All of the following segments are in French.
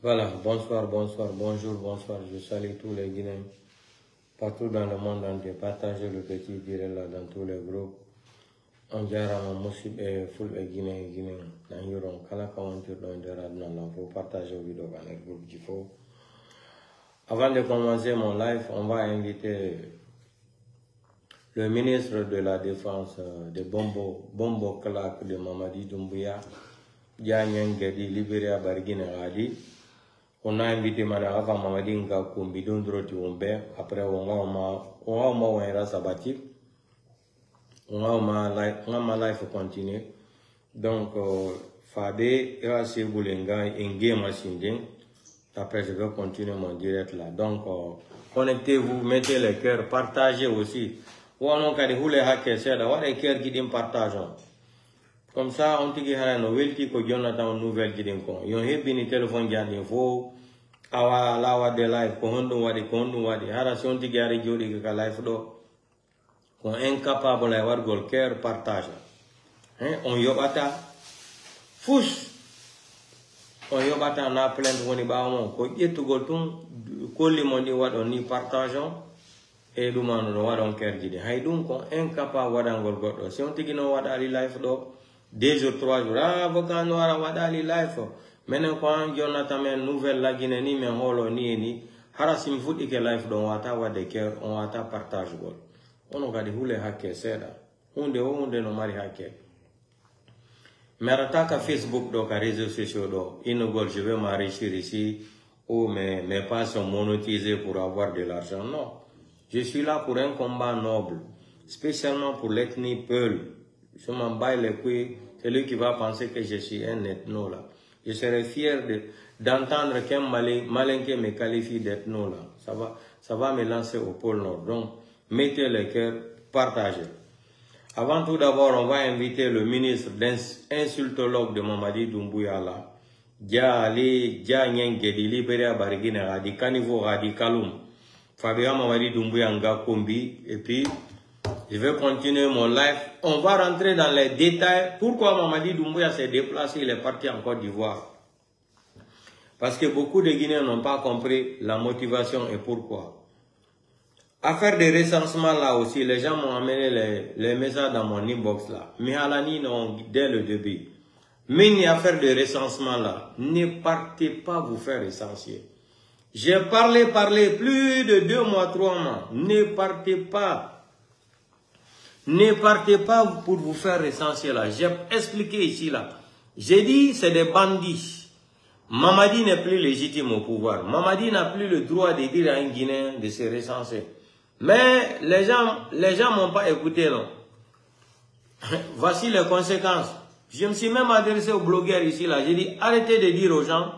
Voilà, bonsoir, bonsoir, bonjour, bonsoir. Je salue tous les Guinéens partout dans le monde entier. Partagez le petit direct là dans tous les groupes. On dirait mon musib et full et Guinéen. Dans Yoron, Kala Kawantur, dans le radna là, faut partager la vidéo dans les groupes qu'il faut. Avant de commencer mon live, on va inviter le ministre de la Défense de Bombo Clark de Mamadi Doumbouya, Diagne Gedi, Libéria Barguine Radi. On a invité Madame Mamadi Ngakoumbi Dondroti Ombe. Après, on va un sabbatique. On va ma life continuer. Donc, Fabé, Irasi Boulenga,Enge Machinding. Après, je vais continuer mon direct là. Donc, connectez-vous, mettez les cœurs, partagez aussi. Ou on a des houlés hackers, c'est d'avoir des cœurs qui disent partageons. Comme ça, on te dit que nouvelle qui est une nouvelle qui est con. Yon he bini téléphone qui a des faux. Awa lawa de live ko hondo wadi hara si on te gari jodi ka live do ko incapable ay war gol cœur partage. On yobata fous. On yobata na plainte woni ba mon ko jettu gol tum ko limondi wado ni partageons et dumano do wadon cœur jidi hay dum ko incapable wadangol goddo si on te gino wadali live do 2 jours 3 jours avocat no wara wadali live maintenant quand Jonathan men nouvelle la Guinée ni men holo ni harasim fudi ke live don wata wade cœur on wata partage gol on gadi hule hakke seda hunde no mari hakke merata ka Facebook do ka réseaux sociaux do inogol je vais m'enrichir ici ou mes pages sont monétisées pour avoir de l'argent. Non, je suis là pour un combat noble, spécialement pour l'ethnie Peul. Je m'en bats les couilles, c'est lui qui va penser que je suis un ethno là. Je serais fier d'entendre qu'un Malinké me qualifie d'ethno là. Ça va me lancer au pôle Nord. Donc, mettez les cœurs, partagez. Avant tout d'abord, on va inviter le ministre insultologue de Mamadi Doumbouya là. Dia Nyengedi, Libéria Barguine Radi, Kanivo Radi Kaloum. Fabien Mamadi Doumbouya Ngakoumbi. Et puis, je vais continuer mon live. On va rentrer dans les détails. Pourquoi Mamadi Doumbouya s'est déplacé, il est parti en Côte d'Ivoire. Parce que beaucoup de Guinéens n'ont pas compris la motivation et pourquoi. Affaire de recensement là aussi, les gens m'ont amené les messages dans mon inbox là. Mais Alani, non, dès le début. Mais une affaire de recensement là, ne partez pas vous faire recenser. J'ai parlé plus de 2 mois, 3 mois. Ne partez pas. Ne partez pas pour vous faire recenser là. J'ai expliqué ici là. J'ai dit c'est des bandits. Mamadi n'est plus légitime au pouvoir. Mamadi n'a plus le droit de dire à un Guinéen de se recenser. Mais les gens m'ont pas écouté non. Voici les conséquences. Je me suis même adressé aux blogueurs ici là. J'ai dit arrêtez de dire aux gens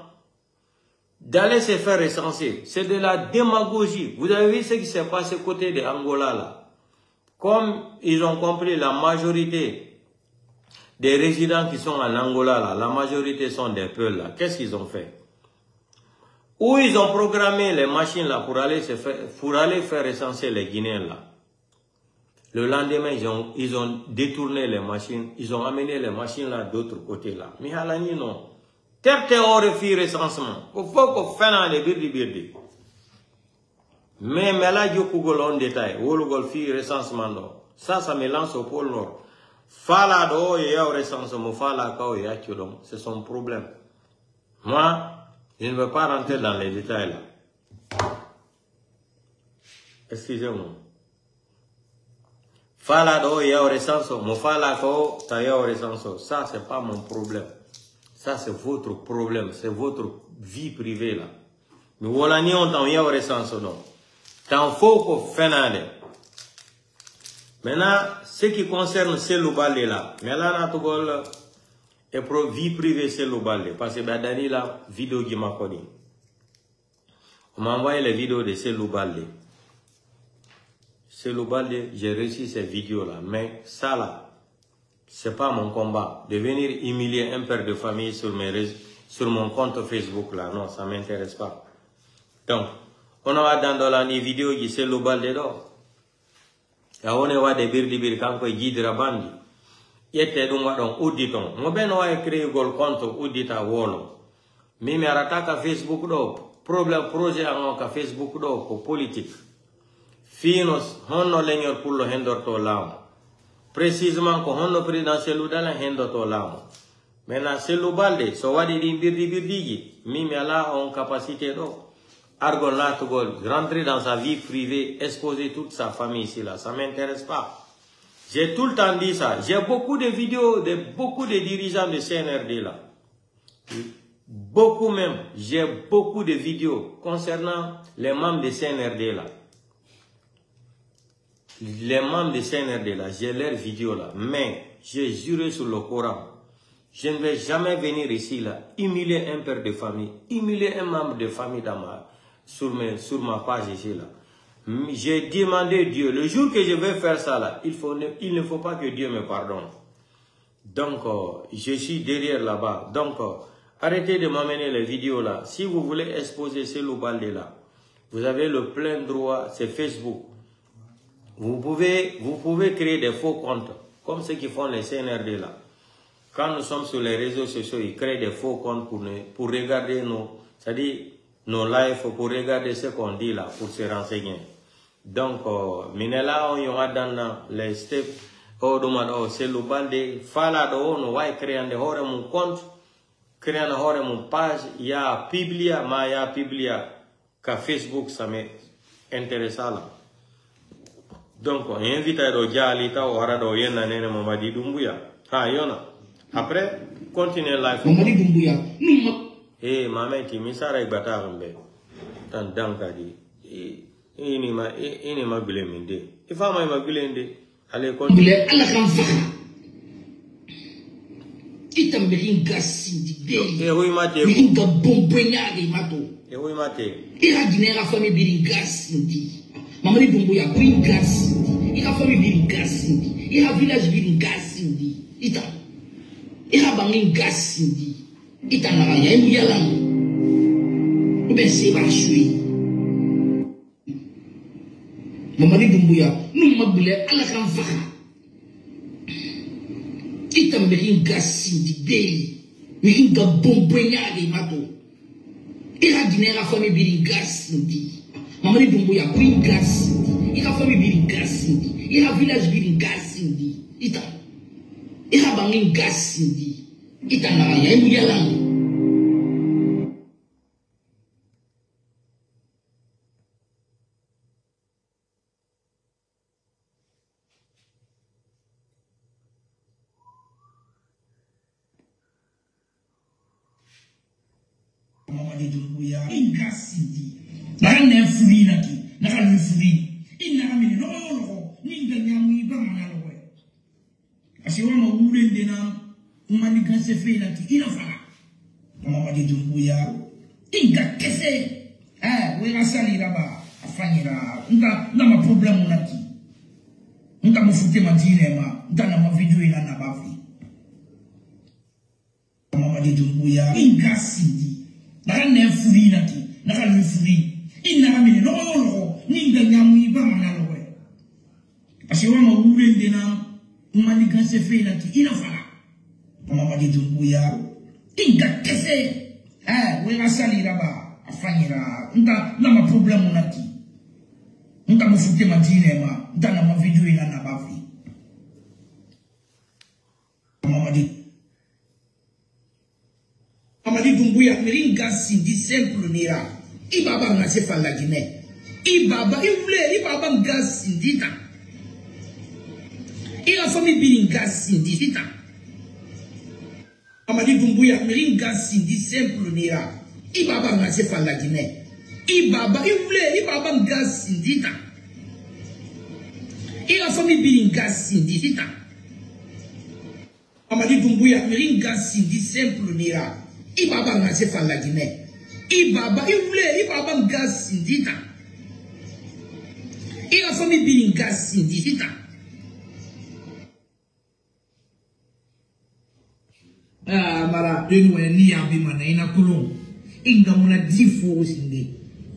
d'aller se faire recenser. C'est de la démagogie. Vous avez vu ce qui s'est passé côté de Angola là. Comme ils ont compris la majorité des résidents qui sont en Angola là, la majorité sont des Peuls là. Qu'est-ce qu'ils ont fait? Où ils ont programmé les machines là pour aller faire recenser les Guinéens là. Le lendemain, ils ont détourné les machines, ils ont amené les machines là d'autre côté là. Mais Halani non. Terre aurait fait recensement. Il faut qu'on fasse des birdi. Mais là, je vais en détail. Ça me lance au pôle Nord. Fala do et recensement, fala kao et achudom. C'est son problème. Moi, je ne veux pas rentrer dans les détails là. Excusez-moi. Fala do et recensement, fala kao et recensement. Ça, c'est pas mon problème. Ça, c'est votre problème. C'est votre vie privée là. Mais voilà, ni on t'en y a recensement. Tant faut qu'on fait nade. Maintenant, ce qui concerne ces loubalés là, mais là, on a et pour vie privée, c'est loubalé. Parce que Dani la vidéo qui m'a connu. On m'a envoyé les vidéos de ces loubalés. Ces loubalés, j'ai reçu ces vidéos là. Mais ça là, c'est pas mon combat. De venir humilier un père de famille sur mon compte Facebook là, non, ça m'intéresse pas. Donc, on a dans la vidéo qui c'est loubalé d'or. Ya one wa de birdi kanko jidira bandi yette dum wadon udditon mo ben wa créé gol compte uddita wolo Mimi arataka Facebook do. Problem projet angoka Facebook do ko politique. Finos honno lenyor pullo hendorto lamo. Précisément ko honno présidentiel udala hendoto lamo. Maintenant selu balde so wadi di birdi mimi ala on capacité do. Argon latugol rentrer dans sa vie privée, exposer toute sa famille ici là, ça m'intéresse pas. J'ai tout le temps dit ça. J'ai beaucoup de vidéos de beaucoup de dirigeants de CNRD là. Beaucoup même. J'ai beaucoup de vidéos concernant les membres de CNRD là. Les membres de CNRD là, j'ai leurs vidéos là. Mais j'ai juré sur le Coran. Je ne vais jamais venir ici là, humilier un père de famille, humilier un membre de famille sur ma page ici là. J'ai demandé Dieu, le jour que je vais faire ça là, il ne faut pas que Dieu me pardonne. Donc, je suis derrière là-bas. Donc, arrêtez de m'amener les vidéos là. Si vous voulez exposer ce Loubalde là, vous avez le plein droit, c'est Facebook. Vous pouvez créer des faux comptes, comme ceux qui font les CNRD là. Quand nous sommes sur les réseaux sociaux, ils créent des faux comptes pour regarder nos lives, pour regarder ce qu'on dit là, pour se renseigner. Donc, minela on y a dans les steps, c'est le balde, fala do no va créer un hore mon compte, créer un hore mon page, il y a publié, mais il y a publié qu'à Facebook, ça m'intéresse là. Donc, on invite à Rojalita ou à Royena Nene Mamadi Dumbuya. Ah, Yona. Après, continuez live. Mamadi Dumbuya. Eh, maman, tu m'as dit que tu as tant d'encadré. Il m'a goulemendé. Il faut m'a goulemendé. Allez, continue. Allah kan faka. Itam berin gasindi de. Eh, oui, mate. Berin bombonyari mato. Eh, oui, mate. Ira dinera famille berin gasindi. Mamadi Dumbuya berin gasindi. Ira famille berin gasindi. Ira village berin gasindi. Ita. Ira bangin gasindi. Ita na ya emu yalang. Ube se ba shui. Mamadi Dumbuya, nous mabule ala kan faka. Ita berin gasindi dei. Berin bombonyari mato. Ira dinera famille berin gasindi. Mamadi Dumbuya berin gasindi. Ira famille berin gasindi. Ira village berin gasindi. Ita. Ira bangin gasindi. Ita na ya emu yalang. Mamadi Dumbuya ingasindi. Naka nefuri naki. Naka nefuri. Inaka mini no ninga nyamu iba manalo we. Asiwa mawule ndena umani gase fe naki ina fala. Mamadi Dumbuya inga kese. We rasali raba afanyira. Nda ma problemu naki. Nda mufute matine ma. Nda na ma video ina na bafi. Mamadi Dumbuya ingasindi. Naka nefuri naki. Naka nefuri. Inaka mini no ninga nyamu iba manalo we. Asiwa mawule ndena umani gase fe naki ina fala. Mamadi Dumbuya inga kese. We rasali raba afanyira. Nda ma problemu naki. Nda mufute matine ma. Nda na ma video ina na bafi. Mamadi Dumbuya miringa sindi simple nira. Ibaba ngase fala Guinée. Ibaba ibaba ngasi ndita. Ila famille biringa sindi ndita. Mamadi Dumbuya miringa sindi simple nira. Ibaba ngase fala Guinée. Ibaba ngasi ndita. Ila famille biringa sindi ndita. Mamadi Dumbuya miringa sindi simple nira. Ibaba ngase fala Guinée. Ibaba ngasi ndita. Ila famille biringa sindi ndita. Mara deni wena ni yabi mana ina kulung. Inga muna difu sinde.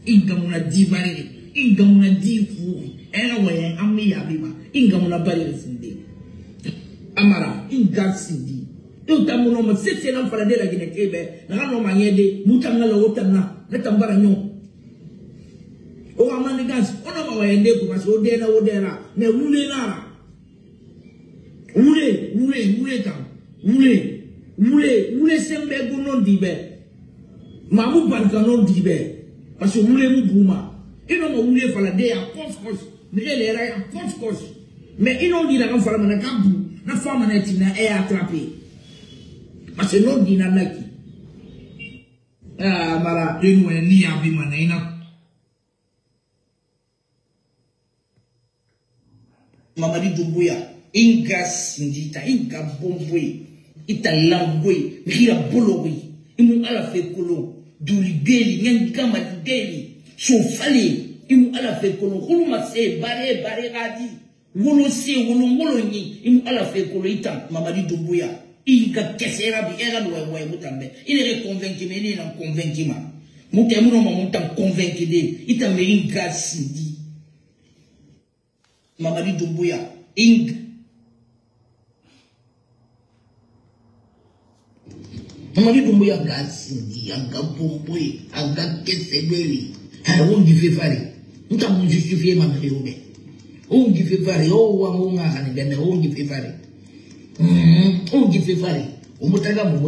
Inga muna dibare. Inga muna difu. Ela wena ami yabi ma. Inga muna bari sinde. Amara inga sindi. Eu tamuno ma setse na fala de la Guinée kebe na no mangede mutanga la wotana na tambara nyo o amani gas ona ma wende ko parce odena me wule nara wule tam wule sembe go non dibe mamu barka non dibe parce que wule mu buma ino ma wule fala de ya kos mele era ya kos mais ino di la kan fala na kabu na fama na tina e attraper parce que non dina naki mara inu ni abima na ina Mamadi Doumbouya inga sindita inga bombwe ita langwe mira bolori imu ala fe kolo duli geli nyanka madeli sofale imu ala fe kolo huluma se bare gadi wolo se wolo ni imu ala fe kolo ita Mamadi Doumbouya inga kesera bi era no wa mutambe il est convaincu mais il est convaincu ma mutemu no mutam convaincu de ita me inga sindi Mamadi Doumbouya ing Mamadi Doumbouya gasindi anga bombwe anga kesebeli on dit fefari muta mun justifier Mamadi Doumbouya on dit fefari o wa ngonga hani dene on dit fefari on dit fefari o mutaga ma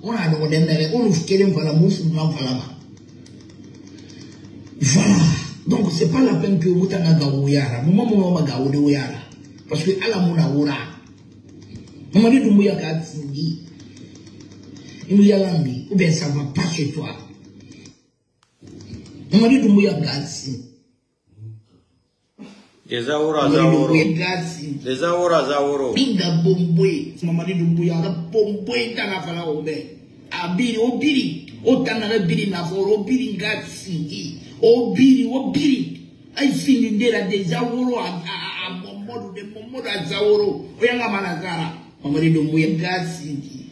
ona do dene on fukele mfala musu mfala ma voilà. Donc c'est pas la peine que vous t'en gaouyara. Maman gaou de ouyara. Parce que à la mouna oura. Mamadi Doumbouya Katsingi. Il y a l'ambi. Ou bien ça va pas chez toi. Mamadi Doumbouya Katsingi. Des aura zaoro. Des aura zaoro. Inga bombwe. Mamadi Doumbouya bombwe tana fala obe. Abiri obiri. Otana biri na foro obiri Katsingi. Obiri ai fini ndera de zaworo a momodo a zaworo oyanga manazara Mamadi Doumbouya gasindi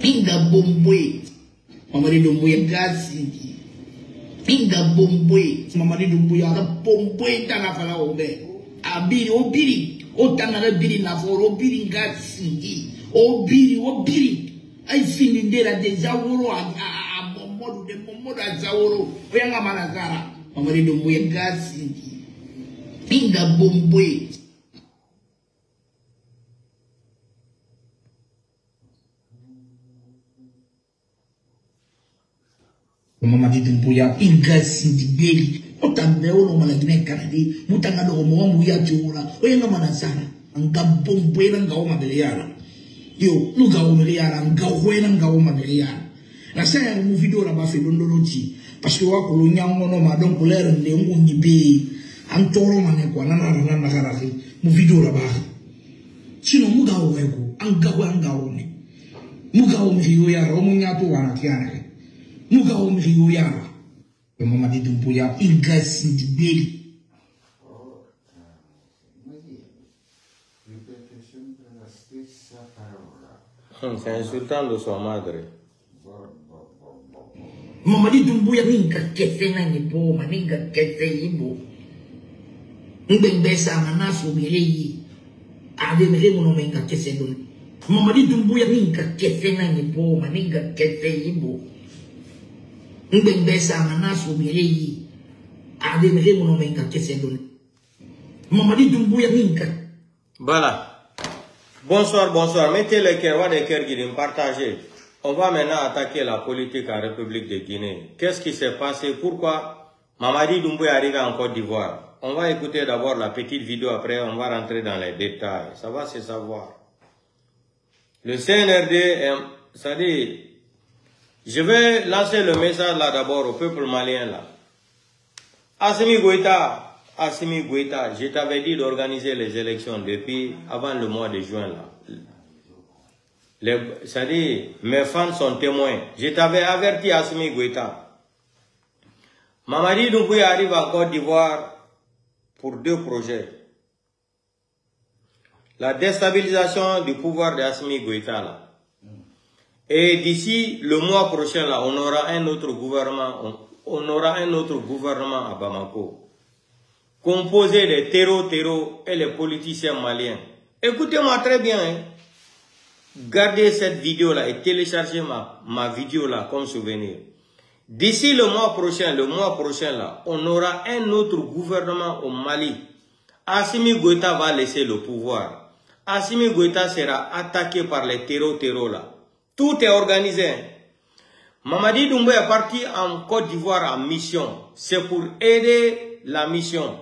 pinga bombwe Mamadi Doumbouya gasindi pinga bombwe Mamadi Doumbouya bombwe tana fala obe abiri obiri otana biri na foro obiri gasindi obiri ai fini ndera de zaworo a momodo a zaworo oyanga manazara Mamadi Doumbouya gasindi pinga bombwe Mamadi Doumbouya gasindi beli otambe ono malagine kanadi mutanga do mo muya jura oyanga manazara anga bombwe na ngaoma beliyara yo luga o beliyara ngawena ngaoma beliyara la saya mu video la ba fe londoloji parce que wa ko nyango no ma donc l'air de ngunyi be antoro mane ko nana garaki mu video la ba sino muga o wego anga o ne muga o mi ya ro mu nyato wana kiana muga o mi ya Mamadi Doumbouya gasindi beli Stai insultando sua madre. Mamadi Doumbouya ninga kesena ni boma ninga keseibo mbembesa manaso mireyi ade miremo no menga kesendo Mamadi Doumbouya ninga kesena ni boma ninga keseibo mbembesa manaso mireyi ade miremo no menga kesendo Mamadi Doumbouya ninga. Voilà. Bonsoir. Mettez le cœur, des cœurs qui partagez. On va maintenant attaquer la politique en République de Guinée. Qu'est-ce qui s'est passé? Pourquoi Mamadi Doumbouya arrive en Côte d'Ivoire? On va écouter d'abord la petite vidéo, après on va rentrer dans les détails. Ça va se savoir. Le CNRD, ça dit, je vais lancer le message là d'abord au peuple malien là. Assimi Goïta, je t'avais dit d'organiser les élections depuis avant le mois de juin là. C'est-à-dire, mes fans sont témoins. Je t'avais averti, Assimi Goïta. Mamadi Doumbouya arrive en Côte d'Ivoire pour 2 projets. La déstabilisation du pouvoir d'Assimi Goïta là. Et d'ici le mois prochain là, on aura un autre gouvernement. On aura un autre gouvernement à Bamako, composé des terreaux et les politiciens maliens. Écoutez-moi très bien. Hein. gardez cette vidéo-là et téléchargez ma vidéo-là comme souvenir. D'ici le mois prochain là, on aura un autre gouvernement au Mali. Assimi Goïta va laisser le pouvoir. Assimi Goïta sera attaqué par les terreaux là. Tout est organisé. Mamadi Doumbouya est parti en Côte d'Ivoire en mission. C'est pour aider la mission,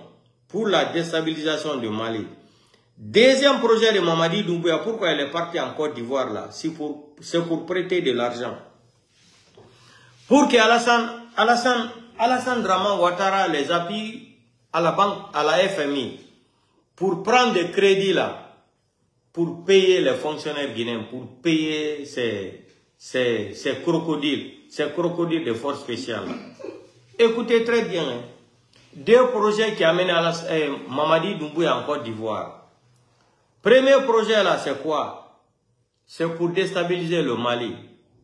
pour la déstabilisation du Mali. Deuxième projet de Mamadi Doumbouya, pourquoi elle est partie en Côte d'Ivoire là? C'est pour prêter de l'argent. Pour que Alassane Draman Ouattara les appuie à la banque, à la FMI, pour prendre des crédits là, pour payer les fonctionnaires guinéens, pour payer ces crocodiles de force spéciale. Écoutez très bien, hein. Deux projets qui amènent Mamadi Doumbouya en Côte d'Ivoire. Premier projet là, c'est quoi? C'est pour déstabiliser le Mali.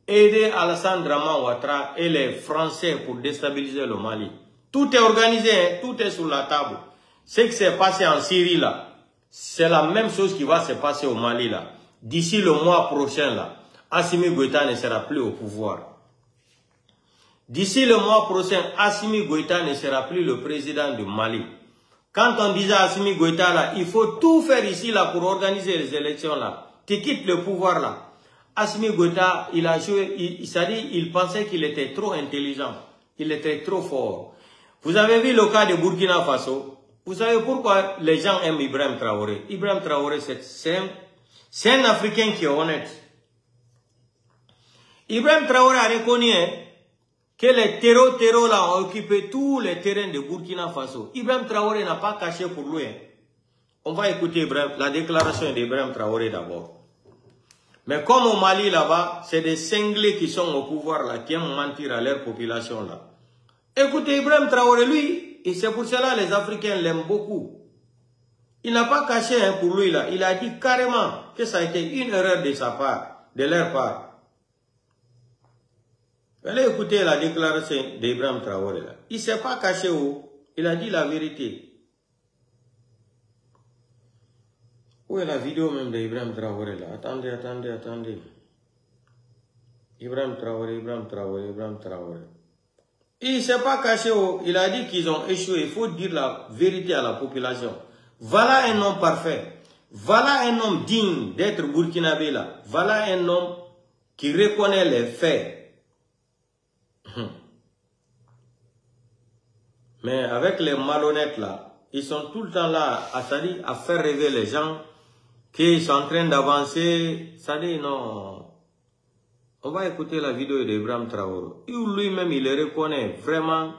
Aider Alassane Draman Ouattara et les Français pour déstabiliser le Mali. Tout est organisé, hein? Tout est sur la table. Ce qui s'est passé en Syrie là, c'est la même chose qui va se passer au Mali là. D'ici le mois prochain là, Assimi Goïta ne sera plus au pouvoir. D'ici le mois prochain, Assimi Goïta ne sera plus le président du Mali. Quand on disait à Assimi Goïta là, il faut tout faire ici là pour organiser les élections là. Tu quittes le pouvoir là. Assimi Goïta, il a joué, il pensait qu'il était trop intelligent. Il était trop fort. Vous avez vu le cas de Burkina Faso. Vous savez pourquoi les gens aiment Ibrahim Traoré? Ibrahim Traoré, c'est un Africain qui est honnête. Ibrahim Traoré a reconnu que les terreaux là ont occupé tous les terrains de Burkina Faso. Ibrahim Traoré n'a pas caché pour lui. On va écouter la déclaration d'Ibrahim Traoré d'abord. Mais comme au Mali là-bas, c'est des cinglés qui sont au pouvoir là, qui aiment mentir à leur population là. Écoutez Ibrahim Traoré, lui, et c'est pour cela que les Africains l'aiment beaucoup. Il n'a pas caché pour lui là. Il a dit carrément que ça a été une erreur de sa part, de leur part. Allez écouter la déclaration d'Ibrahim Traoré là. Il ne s'est pas caché où. Il a dit la vérité. Où est la vidéo même d'Ibrahim Traoré là? Attendez. Ibrahim Traoré. Il ne s'est pas caché où. Il a dit qu'ils ont échoué. Il faut dire la vérité à la population. Voilà un homme parfait. Voilà un homme digne d'être burkinabé là. Voilà un homme qui reconnaît les faits. Mais avec les malhonnêtes là, ils sont tout le temps là à faire rêver les gens qu'ils sont en train d'avancer. Ça dit non. On va écouter la vidéo d'Ibrahim Traoré. Lui-même, il reconnaît vraiment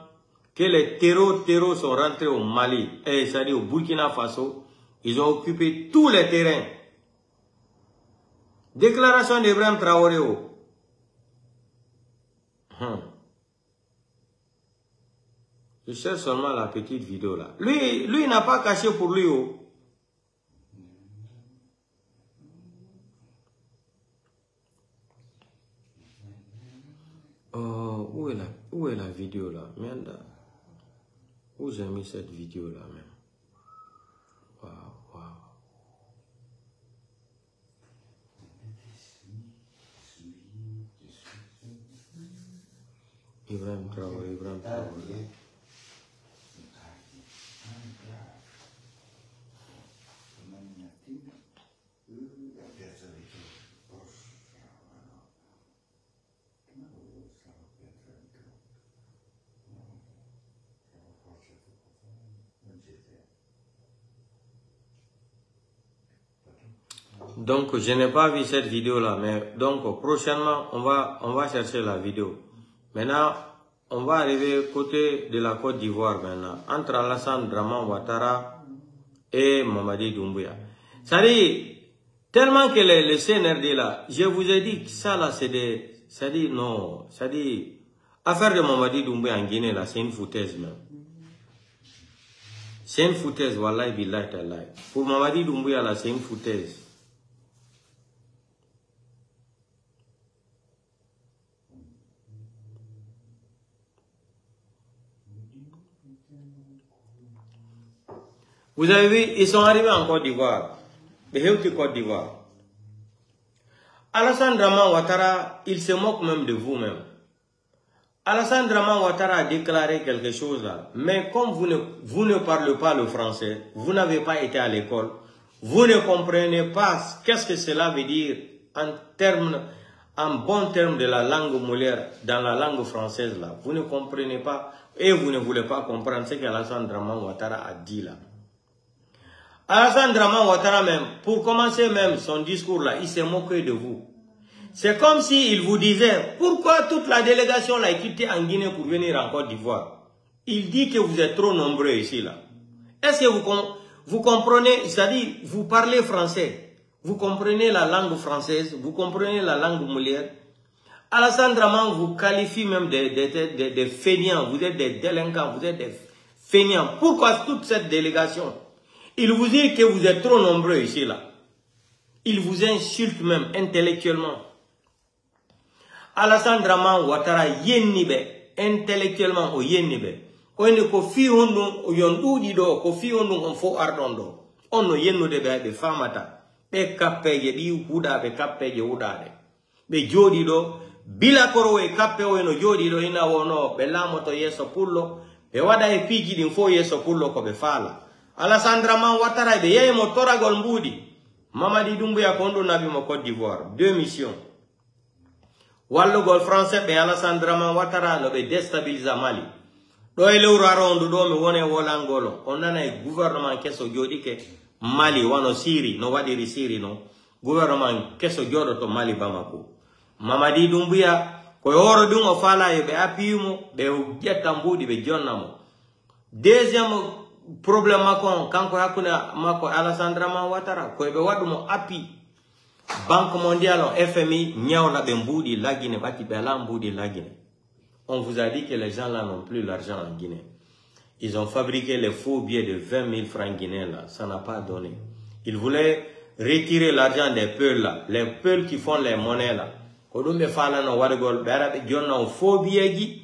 que les terreaux sont rentrés au Mali, c'est-à-dire au Burkina Faso. Ils ont occupé tous les terrains. Déclaration d'Ibrahim Traoré. Je cherche seulement la petite vidéo là. Lui il n'a pas caché pour lui. Où est la vidéo là? Merde. Où j'ai mis cette vidéo là même? Waouh. Ibrahim Traoré. Donc, je n'ai pas vu cette vidéo-là, mais donc, prochainement, on va chercher la vidéo. Maintenant, on va arriver côté de la Côte d'Ivoire maintenant, entre Alassane Draman Ouattara et Mamadi Doumbouya. Ça dit, tellement que le CNRD là, je vous ai dit que ça là, c'est des... Ça dit, non, ça dit, affaire de Mamadi Doumbouya en Guinée là, c'est une foutaise même. C'est une foutaise, wallahi billahi tallahi. Pour Mamadi Doumbouya là, c'est une foutaise. Vous avez vu, ils sont arrivés en Côte d'Ivoire. De Côte d'Ivoire. Alassane Draman Ouattara, il se moque même de vous-même. Alassane Draman Ouattara a déclaré quelque chose là. Mais comme vous ne parlez pas le français, vous n'avez pas été à l'école, vous ne comprenez pas qu'est-ce que cela veut dire en bon terme de la langue Molière, dans la langue française là. Vous ne comprenez pas et vous ne voulez pas comprendre ce qu'Alassane Draman Ouattara a dit là. Alassane Draman Ouattara même, pour commencer même son discours là, il s'est moqué de vous. C'est comme s'il vous disait, pourquoi toute la délégation l'a quitté en Guinée pour venir en Côte d'Ivoire? Il dit que vous êtes trop nombreux ici là. Est-ce que vous comprenez, c'est-à-dire vous parlez français, vous comprenez la langue française, vous comprenez la langue Molière? Alassane Draman vous qualifie même des fainéants, vous êtes des délinquants, vous êtes des fainéants. Pourquoi toute cette délégation? Il vous dit que vous êtes trop nombreux ici là. Il vous insulte même intellectuellement. Alassane Draman Ouattara yennibe intellectuellement o yennibe. Oyne ko fi hondum o yondudi do ko fi hondum on fo ardondo. Onno yennude be famata. Be kappeje di huda be kappeje hudade. Be jodi do bila koro e kappe o no jodi do ina wono be lamoto yeso pullo be wada e piji din fo yeso pullo ko be fala. Alassane Draman Ouattara be yeye mo toragol mbudi. Mamadi Doumbouya kondo nabi mo Côte d'Ivoire. 2 missions. Wallo gol français be Alassane Draman Ouattara no be déstabiliser Mali. Do e lewru arondu do mi wone wolangolo. On nana e gouvernement keso jodi ke Mali wano Syrie no wadiri Syrie no. Gouvernement keso jodo to Mali Bamako. Mamadi Doumbouya ko yoro dum o fala e be apiyumo be jetta mbudi be jonnamo. Deuxième problème mako kanko hakuna mako Alassane Draman Ouattara ko be wadumo api Banque mondiale, FMI, nyawna be mbudi la Guinée, bati bela mbudi la Guinée. On vous a dit que les gens là n'ont plus l'argent en Guinée. Ils ont fabriqué les faux billets de 20 000 francs guinéens là, ça n'a pas donné. Ils voulaient retirer l'argent des peuls là, les peuls qui font les monnaies là. Kodumbe fala no wadgol bera be jonna faux billets gi,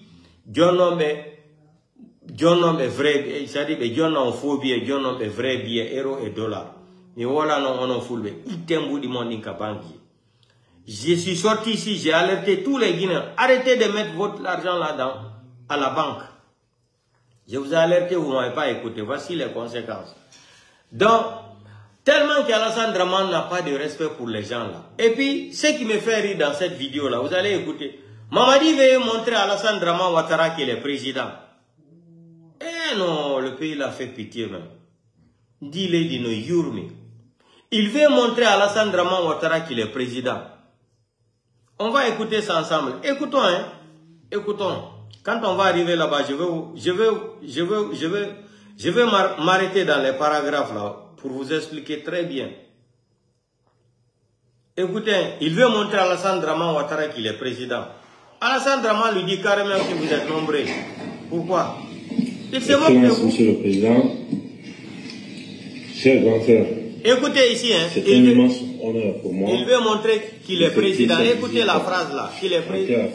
jonno be vrai, c'est-à-dire be jonna faux billets, jonno be vrai billets euro et dollar. Mais voilà, non, on a foulé. Je suis sorti ici, j'ai alerté tous les Guinéens. Arrêtez de mettre votre argent là-dedans, à la banque. Je vous ai alerté, vous ne m'avez pas écouté. Voici les conséquences. Donc, tellement qu'Alassane Draman n'a pas de respect pour les gens là. Et puis, ce qui me fait rire dans cette vidéo là, vous allez écouter. Mamadi veut montrer à Alassane Draman Ouattara qu'il est président. Eh non, le pays l'a fait pitié même. Dis-le, dis-nous, Yurmi. Il veut montrer à Alassane Draman Ouattara qu'il est président. On va écouter ça ensemble. Écoutons, hein. Écoutons. Quand on va arriver là-bas, je vais m'arrêter dans les paragraphes là pour vous expliquer très bien. Écoutez, il veut montrer à Alassane Draman Ouattara qu'il est président. Alassane Draman lui dit carrément que vous êtes nombreux. Pourquoi? Il se moque de vous. Monsieur le Président, cher grand frère. Écoutez ici, hein. C'est un immense honneur pour moi. Il veut montrer qu'il est président. Écoutez la phrase là. Qu'il est président.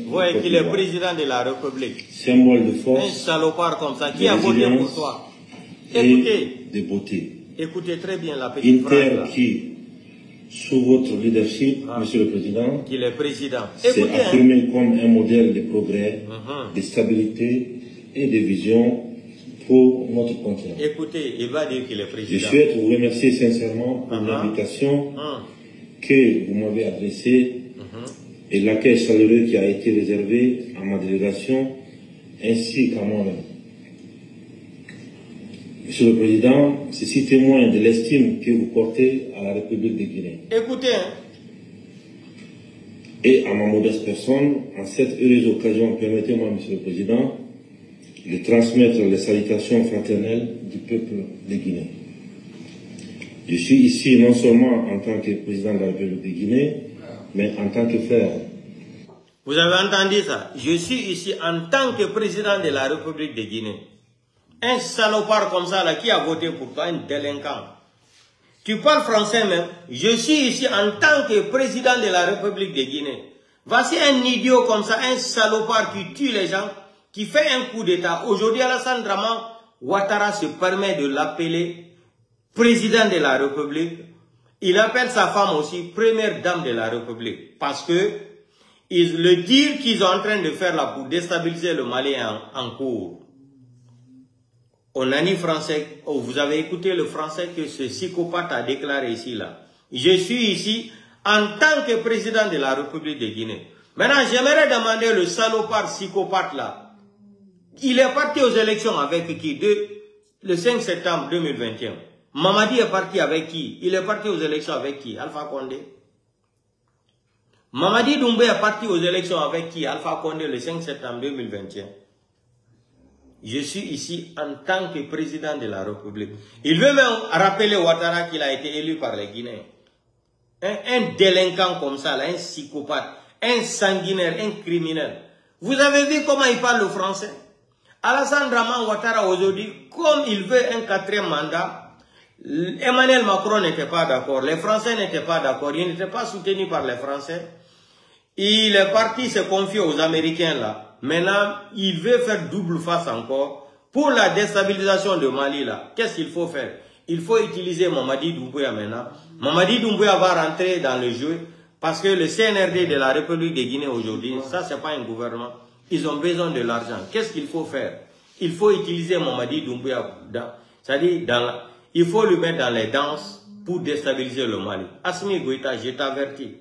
Oui, qu'il est président de la République. Symbole de force. Un salopard comme ça. Qui a voté pour toi? Écoutez. De beauté. Écoutez très bien la petite phrase là. Qui, sous votre leadership, Monsieur le Président, qu'il est président. s'est affirmé comme un modèle de progrès, de stabilité et de vision pour notre continent. Écoutez, il va dire qu'il est président. Je souhaite vous remercier sincèrement pour l'invitation que vous m'avez adressée et l'accueil chaleureux qui a été réservé à ma délégation ainsi qu'à moi-même. Monsieur le Président, ceci témoigne de l'estime que vous portez à la République de Guinée. Écoutez. Et à ma modeste personne, en cette heureuse occasion, permettez-moi, Monsieur le Président, de transmettre les salutations fraternelles du peuple de Guinée. Je suis ici non seulement en tant que président de la République de Guinée, mais en tant que frère. Vous avez entendu ça? Je suis ici en tant que président de la République de Guinée. Un salopard comme ça là, qui a voté pour toi, un délinquant. Tu parles français même. Je suis ici en tant que président de la République de Guinée. Voici un idiot comme ça, un salopard qui tue les gens, qui fait un coup d'État. Aujourd'hui, Alassane Draman Ouattara se permet de l'appeler président de la République. Il appelle sa femme aussi première dame de la République. Parce que le deal qu'ils sont en train de faire là pour déstabiliser le Mali en cours. On a dit français, vous avez écouté le français que ce psychopathe a déclaré ici là. Je suis ici en tant que président de la République de Guinée. Maintenant, j'aimerais demander le salopard psychopathe là. Il est parti aux élections avec qui? Le 5 septembre 2021. Mamadi est parti avec qui? Il est parti aux élections avec qui? Alpha Condé. Mamadi Doumbé est parti aux élections avec qui? Alpha Condé le 5 septembre 2021. Je suis ici en tant que président de la République. Il veut même rappeler Ouattara qu'il a été élu par les Guinéens. Un délinquant comme ça, là, un psychopathe, un sanguinaire, un criminel. Vous avez vu comment il parle le français? Alassane Draman Ouattara aujourd'hui, comme il veut un 4e mandat, Emmanuel Macron n'était pas d'accord, les Français n'étaient pas d'accord, il n'était pas soutenu par les Français. Il est parti se confier aux Américains là. Maintenant, il veut faire double face encore pour la déstabilisation de Mali là. Qu'est-ce qu'il faut faire? Il faut utiliser Mamadi Doumbouya maintenant. Mamadi Doumbouya va rentrer dans le jeu parce que le CNRD de la République de Guinée aujourd'hui, ça c'est pas un gouvernement. Ils ont besoin de l'argent. Qu'est-ce qu'il faut faire? Il faut utiliser Mamadi Doumbouya. C'est-à-dire, il faut le mettre dans les danses pour déstabiliser le Mali. Assimi Goïta, je t'avertis.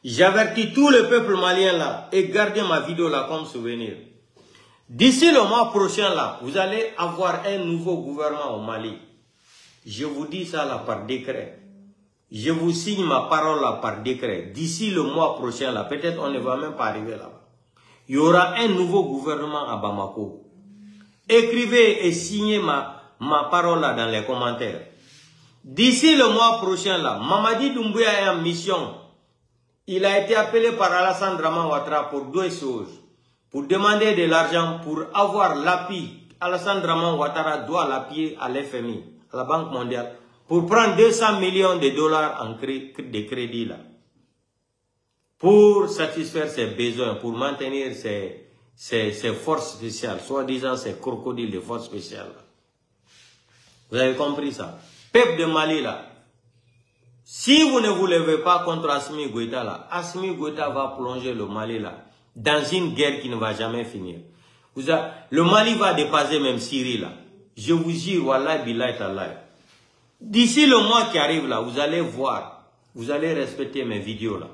J'avertis tout le peuple malien là et gardez ma vidéo là comme souvenir. D'ici le mois prochain là, vous allez avoir un nouveau gouvernement au Mali. Je vous dis ça là par décret. Je vous signe ma parole là par décret. D'ici le mois prochain là, peut-être on ne va même pas arriver là. Il y aura un nouveau gouvernement à Bamako. Écrivez et signez ma parole là dans les commentaires. D'ici le mois prochain là, Mamadi Doumbouya est en mission. Il a été appelé par Alassane Draman Ouattara pour 2 choses. Pour demander de l'argent pour avoir l'appui. Alassane Draman Ouattara doit l'appuyer à l'FMI, à la Banque mondiale, pour prendre 200 millions de dollars en de crédit là. Pour satisfaire ses besoins, pour maintenir ses forces spéciales, soi-disant ces crocodiles de forces spéciales. Vous avez compris ça? Peuple de Mali là. Si vous ne vous levez pas contre Assimi Goïta là, Assimi Goïta va plonger le Mali là dans une guerre qui ne va jamais finir. Le Mali va dépasser même Syrie là. Je vous jure, Wallah Billahi Tallahi. D'ici le mois qui arrive là, vous allez voir, vous allez respecter mes vidéos là.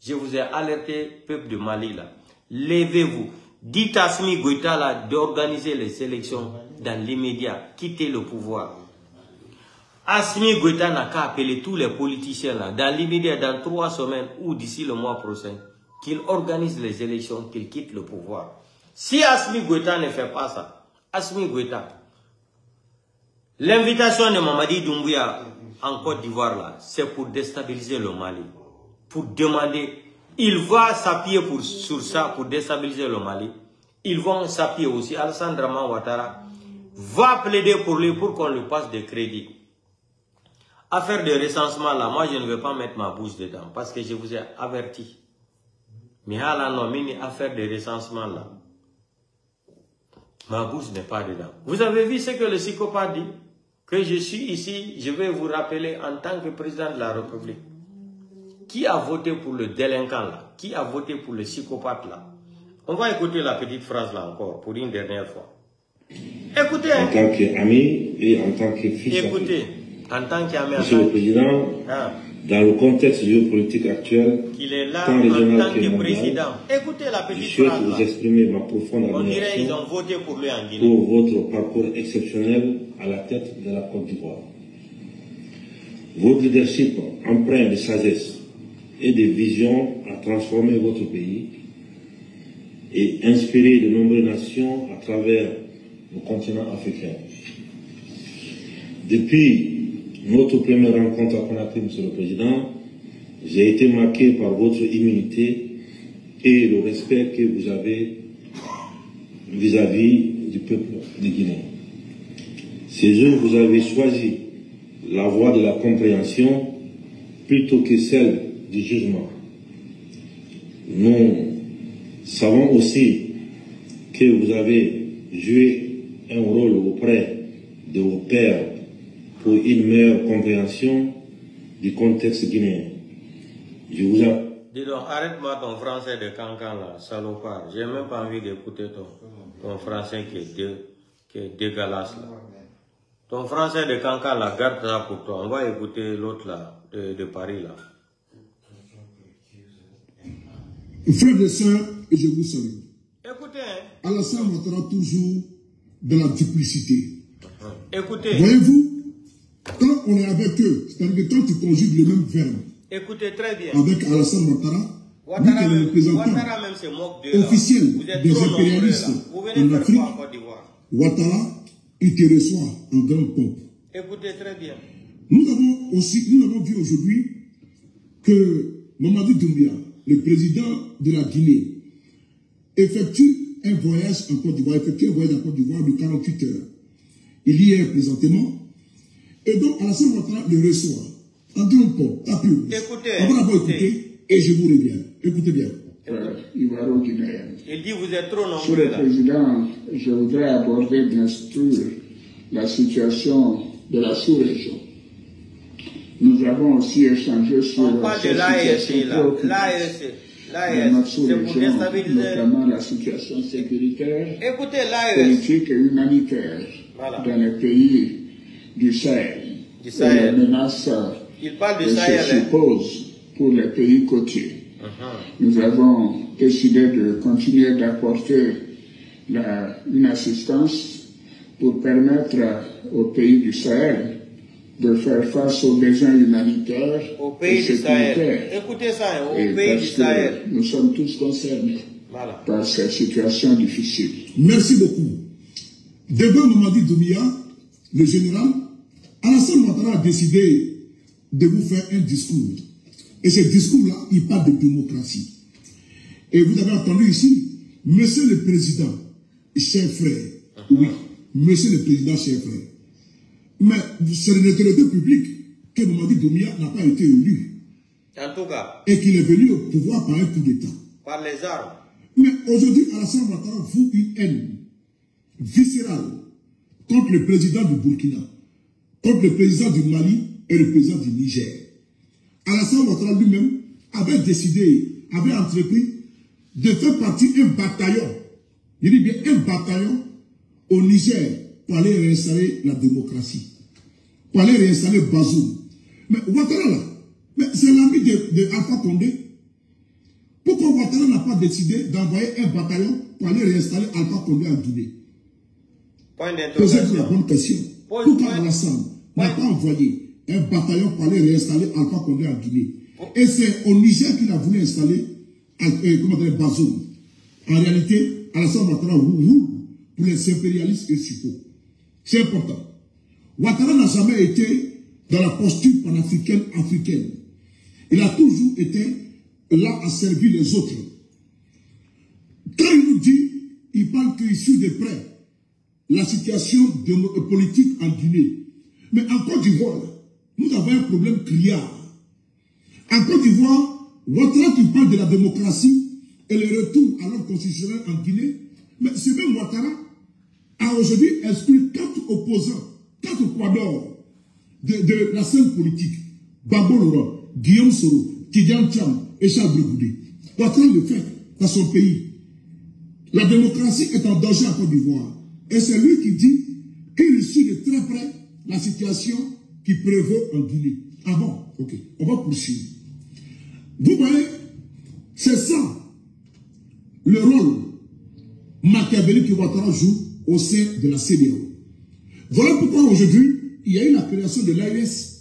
Je vous ai alerté, peuple de Mali là. Levez-vous. Dites à Assimi Goïta là d'organiser les élections dans l'immédiat. Quittez le pouvoir. Assimi Goïta n'a qu'à appeler tous les politiciens là, dans l'immédiat, dans 3 semaines ou d'ici le mois prochain, qu'il organise les élections, qu'il quitte le pouvoir. Si Assimi Goïta ne fait pas ça, Assimi Goïta, l'invitation de Mamadi Doumbouya en Côte d'Ivoire là, c'est pour déstabiliser le Mali. Pour demander, il va s'appuyer sur ça pour déstabiliser le Mali. Ils vont s'appuyer aussi, Alassane Draman Ouattara va plaider pour lui pour qu'on lui passe des crédits. Affaire de recensement là, moi je ne vais pas mettre ma bouche dedans parce que je vous ai averti. Mais là non, mais affaire de recensement là, ma bouche n'est pas dedans. Vous avez vu ce que le psychopathe dit? Que je suis ici, je vais vous rappeler en tant que président de la République. Qui a voté pour le délinquant là? Qui a voté pour le psychopathe là? On va écouter la petite phrase là encore pour une dernière fois. Écoutez. En tant qu'ami et en tant que fils. Écoutez. En tant qu'ami. Monsieur le Président, dans le contexte géopolitique actuel, qu'il est là tant régional en tant que président. Écoutez la petite phrase. Je souhaite vous exprimer ma profonde On dirait qu'ils admiration ont voté pour lui en Guinée. pour votre parcours exceptionnel à la tête de la Côte d'Ivoire. Votre leadership empreint de sagesse et de vision a transformé votre pays et inspiré de nombreuses nations à travers le continent africain. Depuis notre première rencontre à Conakry, Monsieur le Président, j'ai été marqué par votre immunité et le respect que vous avez vis-à-vis du peuple de Guinée. Ces jours, vous avez choisi la voie de la compréhension plutôt que celle du jugement. Nous savons aussi que vous avez joué un rôle auprès de vos pairs pour une meilleure compréhension du contexte guinéen. Je vous a... Dis donc, arrête-moi ton français de cancan là, salopard. J'ai même pas envie d'écouter ton français qui est dégueulasse là. Ton français de cancan là, garde ça pour toi. On va écouter l'autre là, de Paris là. Frères et sœurs, je vous salue. Écoutez, hein. Alassane Ouattara toujours dans la duplicité. Écoutez. Voyez-vous, quand on est avec eux, c'est-à-dire que quand tu conjugues le même verbe, écoutez très bien. avec Alassane Ouattara, lui qui est le représentant officiel des impérialistes en Afrique, Ouattara, il te reçoit en grande pompe. Écoutez très bien. Nous avons vu aujourd'hui que Mamadou Doumbia, le président de la Guinée, effectue un voyage en Côte d'Ivoire, de 48 heures. Il y est présentement. Et donc, Alassane Ouattara le reçoit en grande pompe. Écoutez. On va d'abord écouter et je vous reviens. Écoutez bien. Ivoiro-guinéen. Il dit vous êtes trop nombreux. Monsieur le Président, je voudrais aborder bien sûr la situation de la sous-région. Nous avons aussi échangé sur l'AES, c'est pour déstabiliser. Notamment la situation sécuritaire, politique et humanitaire dans les pays du Sahel. Et la menace qui se suppose pour les pays côtiers. Nous avons décidé de continuer d'apporter une assistance pour permettre aux pays du Sahel de faire face aux besoins humanitaires et sécuritaires. Écoutez ça, et au pays du Sahel. Nous sommes tous concernés par cette situation difficile. Merci beaucoup. Devant Mamadi Doumbia, le général, Alassane Ouattara a décidé de vous faire un discours. Et ce discours-là, il parle de démocratie. Et vous avez entendu ici, Monsieur le Président, cher frère, oui, Monsieur le Président, cher frère. Mais c'est une autorité publique que Mamadi Doumbia n'a pas été élu. En tout cas. Et qu'il est venu au pouvoir par un coup d'État. Par les armes. Mais aujourd'hui, Alassane Ouattara fout une haine viscérale contre le président du Burkina, contre le président du Mali et le président du Niger. Alassane Ouattara lui-même avait décidé, avait entrepris de faire partie d'un bataillon, je dis bien un bataillon au Niger pour aller réinstaller la démocratie, pour aller réinstaller Bazoum. Mais Ouattara là, c'est l'ami de Alpha Condé. Pourquoi Ouattara n'a pas décidé d'envoyer un bataillon pour aller réinstaller Alpha Condé en Guinée? Posez-vous la bonne question. Pourquoi Alassane n'a pas envoyé un bataillon pour aller réinstaller Alpha Condé en Guinée? Et c'est au Niger qu'il a voulu installer Bazoum. En réalité, Alassane Ouattara roule pour les impérialistes et suppôts. C'est important. Ouattara n'a jamais été dans la posture panafricaine africaine. Il a toujours été là à servir les autres. Quand il nous dit, il parle qu'il suit de près la situation politique en Guinée. Mais en Côte d'Ivoire, nous avons un problème criard. En Côte d'Ivoire, Ouattara qui parle de la démocratie et le retour à l'ordre constitutionnel en Guinée, mais c'est même Ouattara a aujourd'hui exclu 4 opposants, 4 quadors de la scène politique. Babo Laurent, Guillaume Soro, Tidiane Thiam et Charles Brigoudé. Ouattara le fait dans son pays. La démocratie est en danger en Côte d'Ivoire. Et c'est lui qui dit qu'il suit de très près la situation qui prévaut en Guinée. Ah bon, ok, on va poursuivre. Vous voyez, c'est ça le rôle machiavélique que Ouattara joue au sein de la CEDEAO. Voilà pourquoi aujourd'hui, il y a eu la création de l'AES.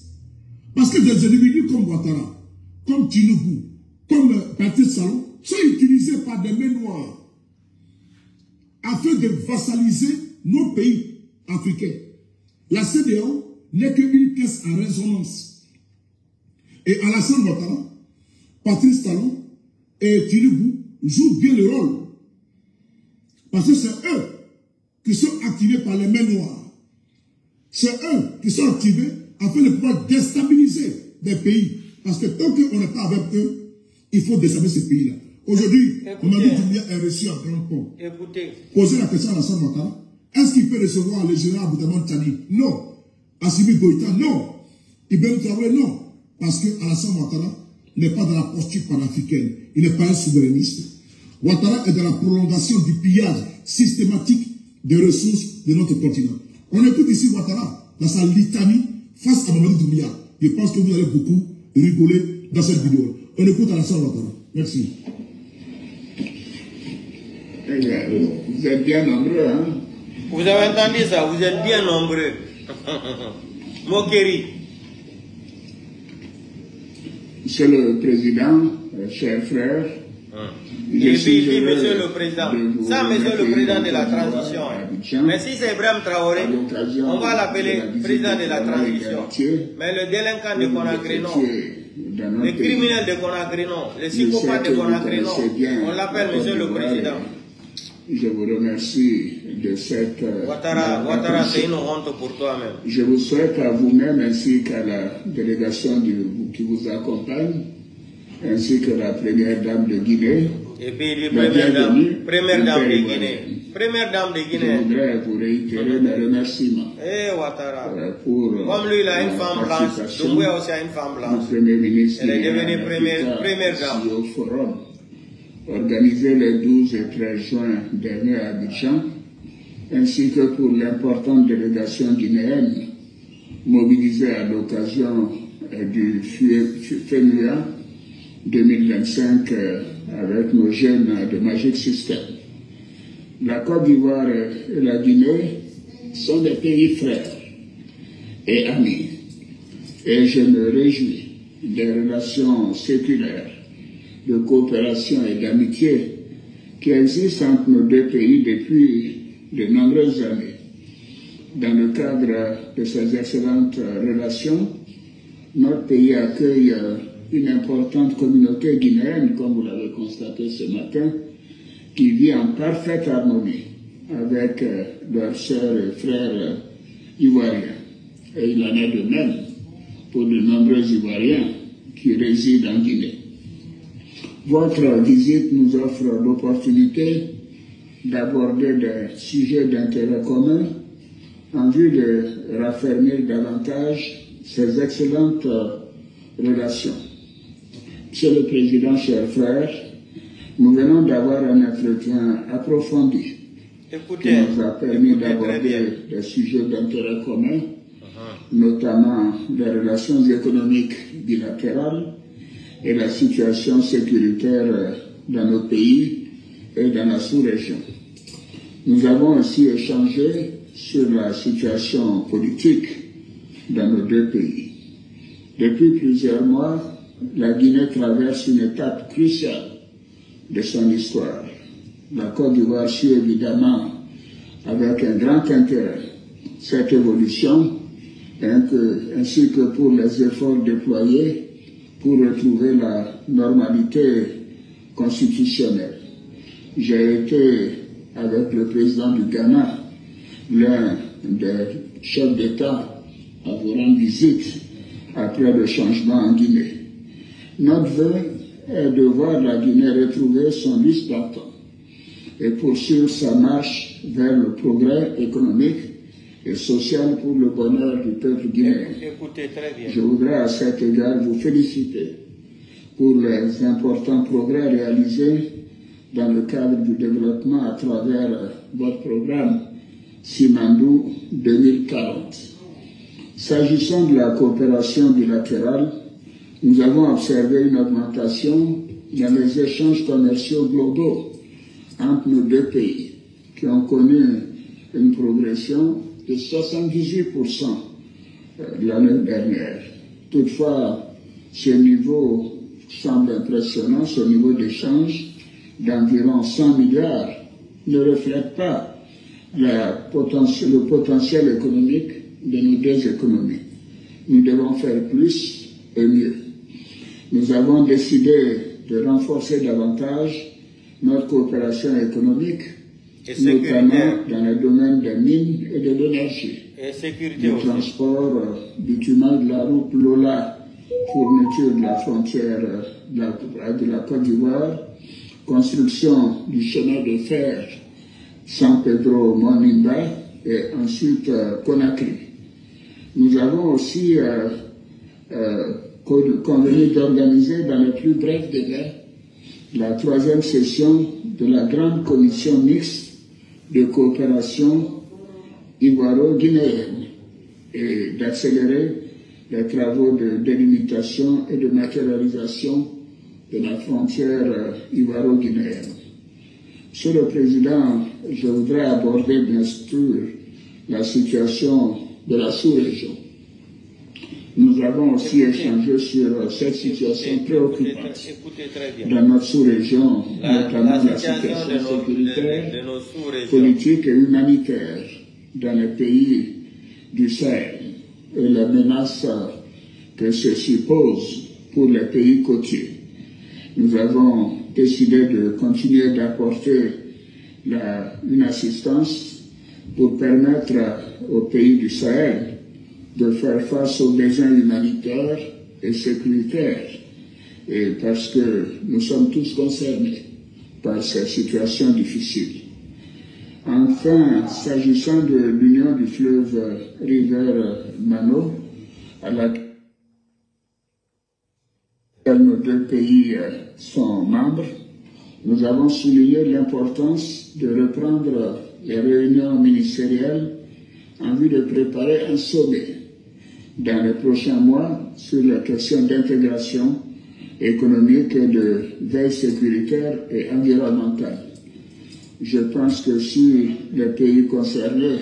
Parce que des individus comme Ouattara, comme Tinubu, comme Patrice Talon, sont utilisés par des mains noires afin de vassaliser nos pays africains. La CEDEAO n'est qu'une caisse en résonance. Et Alassane Ouattara, Patrice Talon et Tinubu jouent bien le rôle. Parce que c'est eux qui sont activés par les mains noires. C'est eux qui sont activés afin de pouvoir déstabiliser des pays. Parce que tant qu'on n'est pas avec eux, il faut déstabiliser ces pays-là. Aujourd'hui, Mamadi Doumbia est reçu à grand pont. Posez la question à Alassane Ouattara. Est-ce qu'il peut recevoir le général Abdourahmane Tiani? Non. Assimi Goïta? Non. Ibrahim Traoré? Non. Parce que Alassane Ouattara n'est pas dans la posture panafricaine. Il n'est pas un souverainiste. Ouattara est dans la prolongation du pillage systématique des ressources de notre continent. On écoute ici Ouattara dans sa litanie face à Mamadou Doumbouya. Je pense que vous allez beaucoup rigoler dans cette vidéo. On écoute Alassane Ouattara. Merci. Vous êtes bien nombreux, hein? Vous avez entendu ça? Vous êtes bien nombreux. Mokeri. Monsieur le Président, chers frères, et puis il dit Monsieur le Président. Ça, Monsieur le Président de la transition. Mais si c'est Ibrahim Traoré, on va l'appeler Président de la transition. Mais le délinquant de Conakry, non. Le criminel de Conakry, non. Le psychopathe de Conakry, non. On l'appelle Monsieur le Président. Je vous remercie de cette... Ouattara, c'est une honte pour toi-même. Je vous souhaite à vous-même ainsi qu'à la délégation qui vous accompagne, ainsi que la première dame de Guinée. Et puis il dit première dame de Guinée. Première dame de Guinée. Je voudrais vous réitérer mes remerciements. Ouattara. Comme lui, il a une femme blanche. Doumbouya aussi a une femme blanche. Elle est devenue première dame. Au forum organisé les 12 et 13 juin dernier à Abidjan, ainsi que pour l'importante délégation guinéenne mobilisée à l'occasion du FEMUA 2025 avec nos jeunes de Magic System. La Côte d'Ivoire et la Guinée sont des pays frères et amis, et je me réjouis des relations séculaires de coopération et d'amitié qui existent entre nos deux pays depuis de nombreuses années. Dans le cadre de ces excellentes relations, notre pays accueille une importante communauté guinéenne, comme vous l'avez constaté ce matin, qui vit en parfaite harmonie avec leurs sœurs et frères ivoiriens. Et il en est de même pour de nombreux Ivoiriens qui résident en Guinée. Votre visite nous offre l'opportunité d'aborder des sujets d'intérêt commun en vue de raffermir davantage ces excellentes relations. Monsieur le Président, chers frères, nous venons d'avoir un entretien approfondi qui nous a permis d'aborder des sujets d'intérêt commun, notamment les relations économiques bilatérales et la situation sécuritaire dans nos pays et dans la sous-région. Nous avons aussi échangé sur la situation politique dans nos deux pays. Depuis plusieurs mois, la Guinée traverse une étape cruciale de son histoire. La Côte d'Ivoire suit évidemment avec un grand intérêt cette évolution, ainsi que pour les efforts déployés pour retrouver la normalité constitutionnelle. J'ai été avec le président du Ghana, l'un des chefs d'État, à vous rendre visite après le changement en Guinée. Notre vœu est de voir la Guinée retrouver son lustre d'antan et poursuivre sa marche vers le progrès économique et social pour le bonheur du peuple guinéen. Écoutez, très bien. Je voudrais à cet égard vous féliciter pour les importants progrès réalisés dans le cadre du développement à travers votre programme Simandou 2040. S'agissant de la coopération bilatérale, nous avons observé une augmentation dans les échanges commerciaux globaux entre nos deux pays, qui ont connu une progression de 78% l'année dernière. Toutefois, ce niveau semble impressionnant, ce niveau d'échange d'environ 100 milliards ne reflète pas le potentiel économique de nos deux économies. Nous devons faire plus et mieux. Nous avons décidé de renforcer davantage notre coopération économique, notamment dans le domaine des mines et de l'énergie, du transport, bitumage de la route Lola, fourniture de la frontière de la Côte d'Ivoire, construction du chemin de fer San Pedro-Monimba et ensuite Conakry. Nous avons aussi convenu d'organiser dans les plus brefs délais la 3e session de la grande commission mixte de coopération ivoiro-guinéenne et d'accélérer les travaux de délimitation et de matérialisation de la frontière ivoiro-guinéenne. Monsieur le Président, je voudrais aborder bien sûr la situation de la sous-région. Nous avons aussi échangé sur cette situation préoccupante dans notre sous-région, notamment la situation sécuritaire, politique et humanitaire dans les pays du Sahel et les menaces que ceci pose pour les pays côtiers. Nous avons décidé de continuer d'apporter une assistance pour permettre aux pays du Sahel de faire face aux besoins humanitaires et sécuritaires, et parce que nous sommes tous concernés par ces situations difficiles. Enfin, s'agissant de l'union du fleuve River-Mano, à laquelle nos deux pays sont membres, nous avons souligné l'importance de reprendre les réunions ministérielles en vue de préparer un sommet dans les prochains mois sur la question d'intégration économique et de veille sécuritaire et environnementale. Je pense que si les pays concernés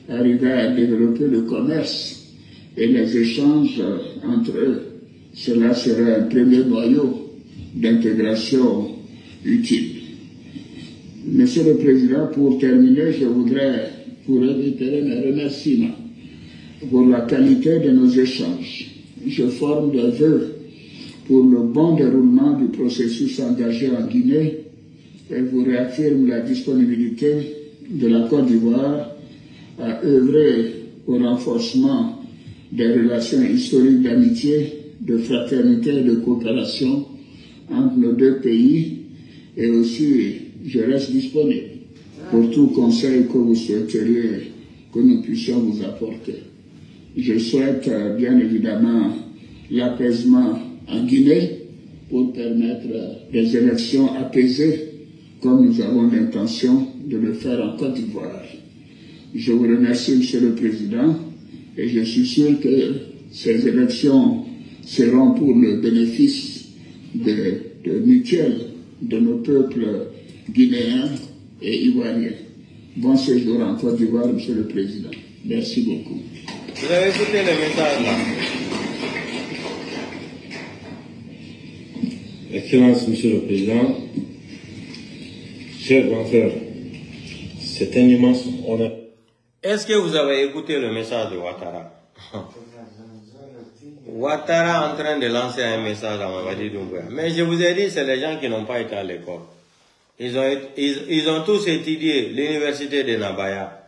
arrivaient à développer le commerce et les échanges entre eux, cela serait un premier noyau d'intégration utile. Monsieur le Président, pour terminer, je voudrais vous réitérer mes remerciements pour la qualité de nos échanges. Je forme des vœux pour le bon déroulement du processus engagé en Guinée et vous réaffirme la disponibilité de la Côte d'Ivoire à œuvrer au renforcement des relations historiques d'amitié, de fraternité et de coopération entre nos deux pays, et aussi je reste disponible pour tout conseil que vous souhaiteriez que nous puissions vous apporter. Je souhaite bien évidemment l'apaisement en Guinée pour permettre des élections apaisées comme nous avons l'intention de le faire en Côte d'Ivoire. Je vous remercie, Monsieur le Président, et je suis sûr que ces élections seront pour le bénéfice mutuel de nos peuples guinéens et ivoiriens. Bon séjour en Côte d'Ivoire, Monsieur le Président. Merci beaucoup. Vous avez écouté le message là. Excellence, Monsieur le Président, chers grands frères, c'est un immense honneur. Est-ce que vous avez écouté le message de Ouattara? Ouattara est en train de lancer un message à Mamadi Doumbouya. Mais je vous ai dit, c'est les gens qui n'ont pas été à l'école. Ils ont tous étudié l'université de Nabaya.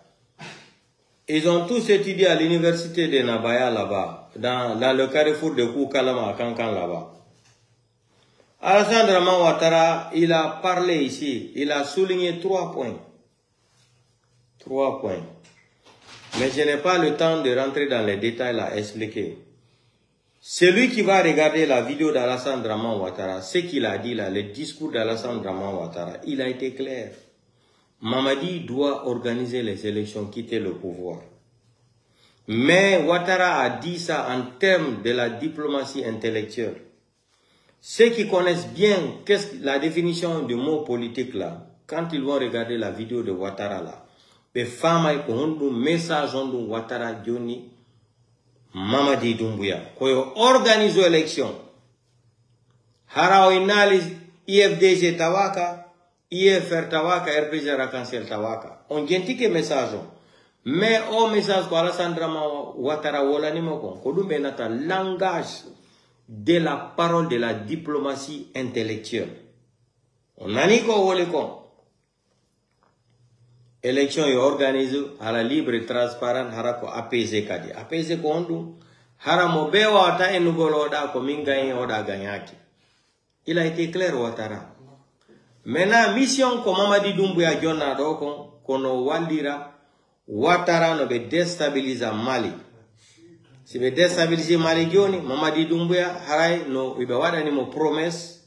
Ils ont tous étudié à l'université de Nabaya là-bas, dans le carrefour de Koukalama à Kankan là-bas. Alassane Draman Ouattara, il a parlé ici, il a souligné 3 points. 3 points. Mais je n'ai pas le temps de rentrer dans les détails à expliquer. Celui qui va regarder la vidéo d'Alassane Draman Ouattara, ce qu'il a dit là, le discours d'Alassane Draman Ouattara, il a été clair. Mamadi doit organiser les élections, quitter le pouvoir. Mais Ouattara a dit ça en termes de la diplomatie intellectuelle. Ceux qui connaissent bien la définition du mot politique là, quand ils vont regarder la vidéo de Ouattara là, les femmes ont un message de Ouattara Dioni, Mamadi Doumbouya, qui organise l'élection. Harao inali IFDG Tawaka, IFR Tawaka, RPG Rakansel Tawaka. On dit que message. Mais au message que Alassane Draman Ouattara Wolanimoko, Kodumbe nata langage de la parole de la diplomatie intellectuelle. On a dit qu'on élection est organisée à la libre et transparente, harako apaisé kadi. Apaisé kondu, haramo bewa ata enugolo da ko mingaye oda ganyaki. Il a été clair Ouattara. Maintenant, mission ko Mamadi Doumbouya jonna do kono waldira Ouattara no be déstabiliser Mali. Si vous déstabilisez Maligioni, Mamadi Doumbouya, Haray, no, il va avoir une promesse,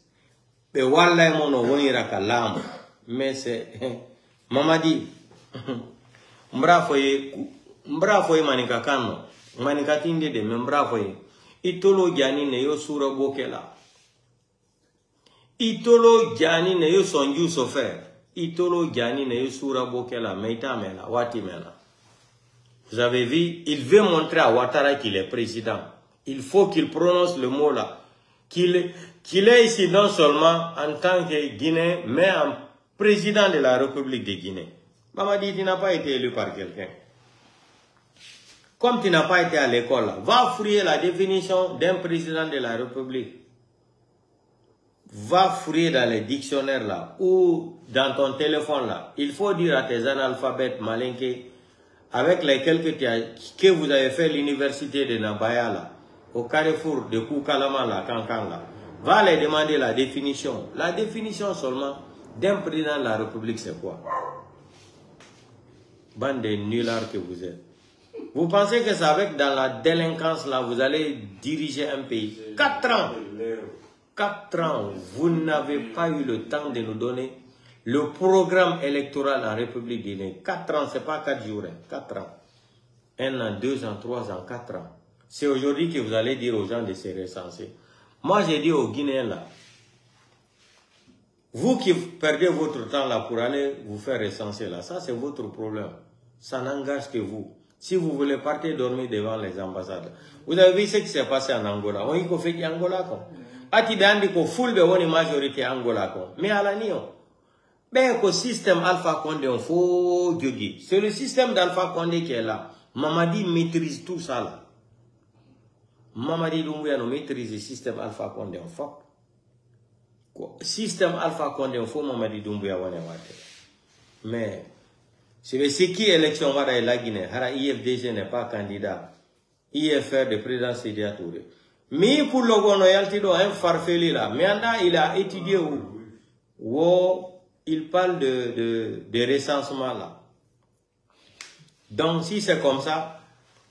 mais Wallah, mon onira kalam. Mais c'est, Mamadi, Mbrafoye Manikakano, Manikatinde de Membrafoye, Itolo Gianni ne yo sura bokela. Itolo Gianni ne yo sonju sofer. Itolo Gianni ne yo sura bokela, meita mela, wati mela. Vous avez vu, il veut montrer à Ouattara qu'il est président. Il faut qu'il prononce le mot là. Qu'il est ici non seulement en tant que Guinéen, mais en président de la République de Guinée. Mamadi, tu n'as pas été élu par quelqu'un. Comme tu n'as pas été à l'école, va fouiller la définition d'un président de la République. Va fouiller dans les dictionnaires là, ou dans ton téléphone là. Il faut dire à tes analphabètes malinqués, avec lesquels que vous avez fait l'université de Nabaya là, au carrefour de Koukalama là, Kankan là, va les demander la définition. La définition seulement d'un président de la République, c'est quoi? Bande de nullards que vous êtes. Vous pensez que c'est avec dans la délinquance là, vous allez diriger un pays? 4 ans. 4 ans, vous n'avez pas eu le temps de nous donner le programme électoral en République guinéenne. 4 ans, ce n'est pas 4 jours, 4 ans. 1 an, 2 ans, 3 ans, 4 ans. C'est aujourd'hui que vous allez dire aux gens de se recenser. Moi, j'ai dit aux Guinéens là, vous qui perdez votre temps là pour aller vous faire recenser là, ça c'est votre problème. Ça n'engage que vous. Si vous voulez partir dormir devant les ambassades. Vous avez vu ce qui s'est passé en Angola. On y a fait Angola comme. Ati dandi ko fulbe woni majorité Angola comme. Mais à la nion. Ben ko système Alpha Condé on faut djogi. C'est le système d'Alpha Condé qui est là. Mamadi maîtrise tout ça là. Mamadi Doumbouya nous maîtrise le système Alpha Condé on faut. Système Alpha Condé on faut Mamadi Doumbouya wane wate. Mais c'est qui élection wara la Guinée. Hara IFDG n'est pas candidat. IFR de président Sédia Touré. Mais pour le gono yaltido un farfeli là. Mais il a étudié où il parle de recensement là. Donc si c'est comme ça,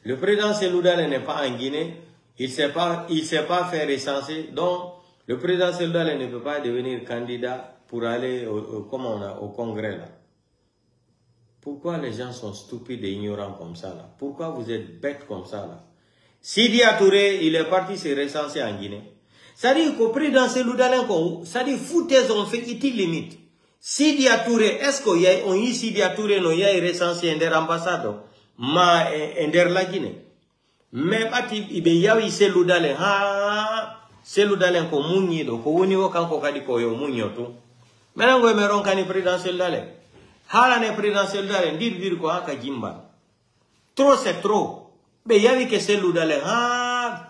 le président Seloudale n'est pas en Guinée, il sait pas faire recenser. Donc le président Seloudale ne peut pas devenir candidat pour aller au congrès là. Pourquoi les gens sont stupides et ignorants comme ça là? Pourquoi vous êtes bêtes comme ça là? Sidia Touré, il est parti se recenser en Guinée. C'est-à-dire qu'au président Seloudale, c'est-à-dire foutaise on fait ici limite. Sidia Touré, est-ce qu'on y a Sidia Touré no y a recensé en der ambassade ma en der la Guinée? Mais pati ibe yawi Seloudale Seloudale ko munyi do ko woni wo kanko kadi ko yo munyo to. Menango me ron kani président Seloudale. Hala ne président Seloudale dir ko aka jimba. Trop c'est trop. Mais il y avait que Seloudale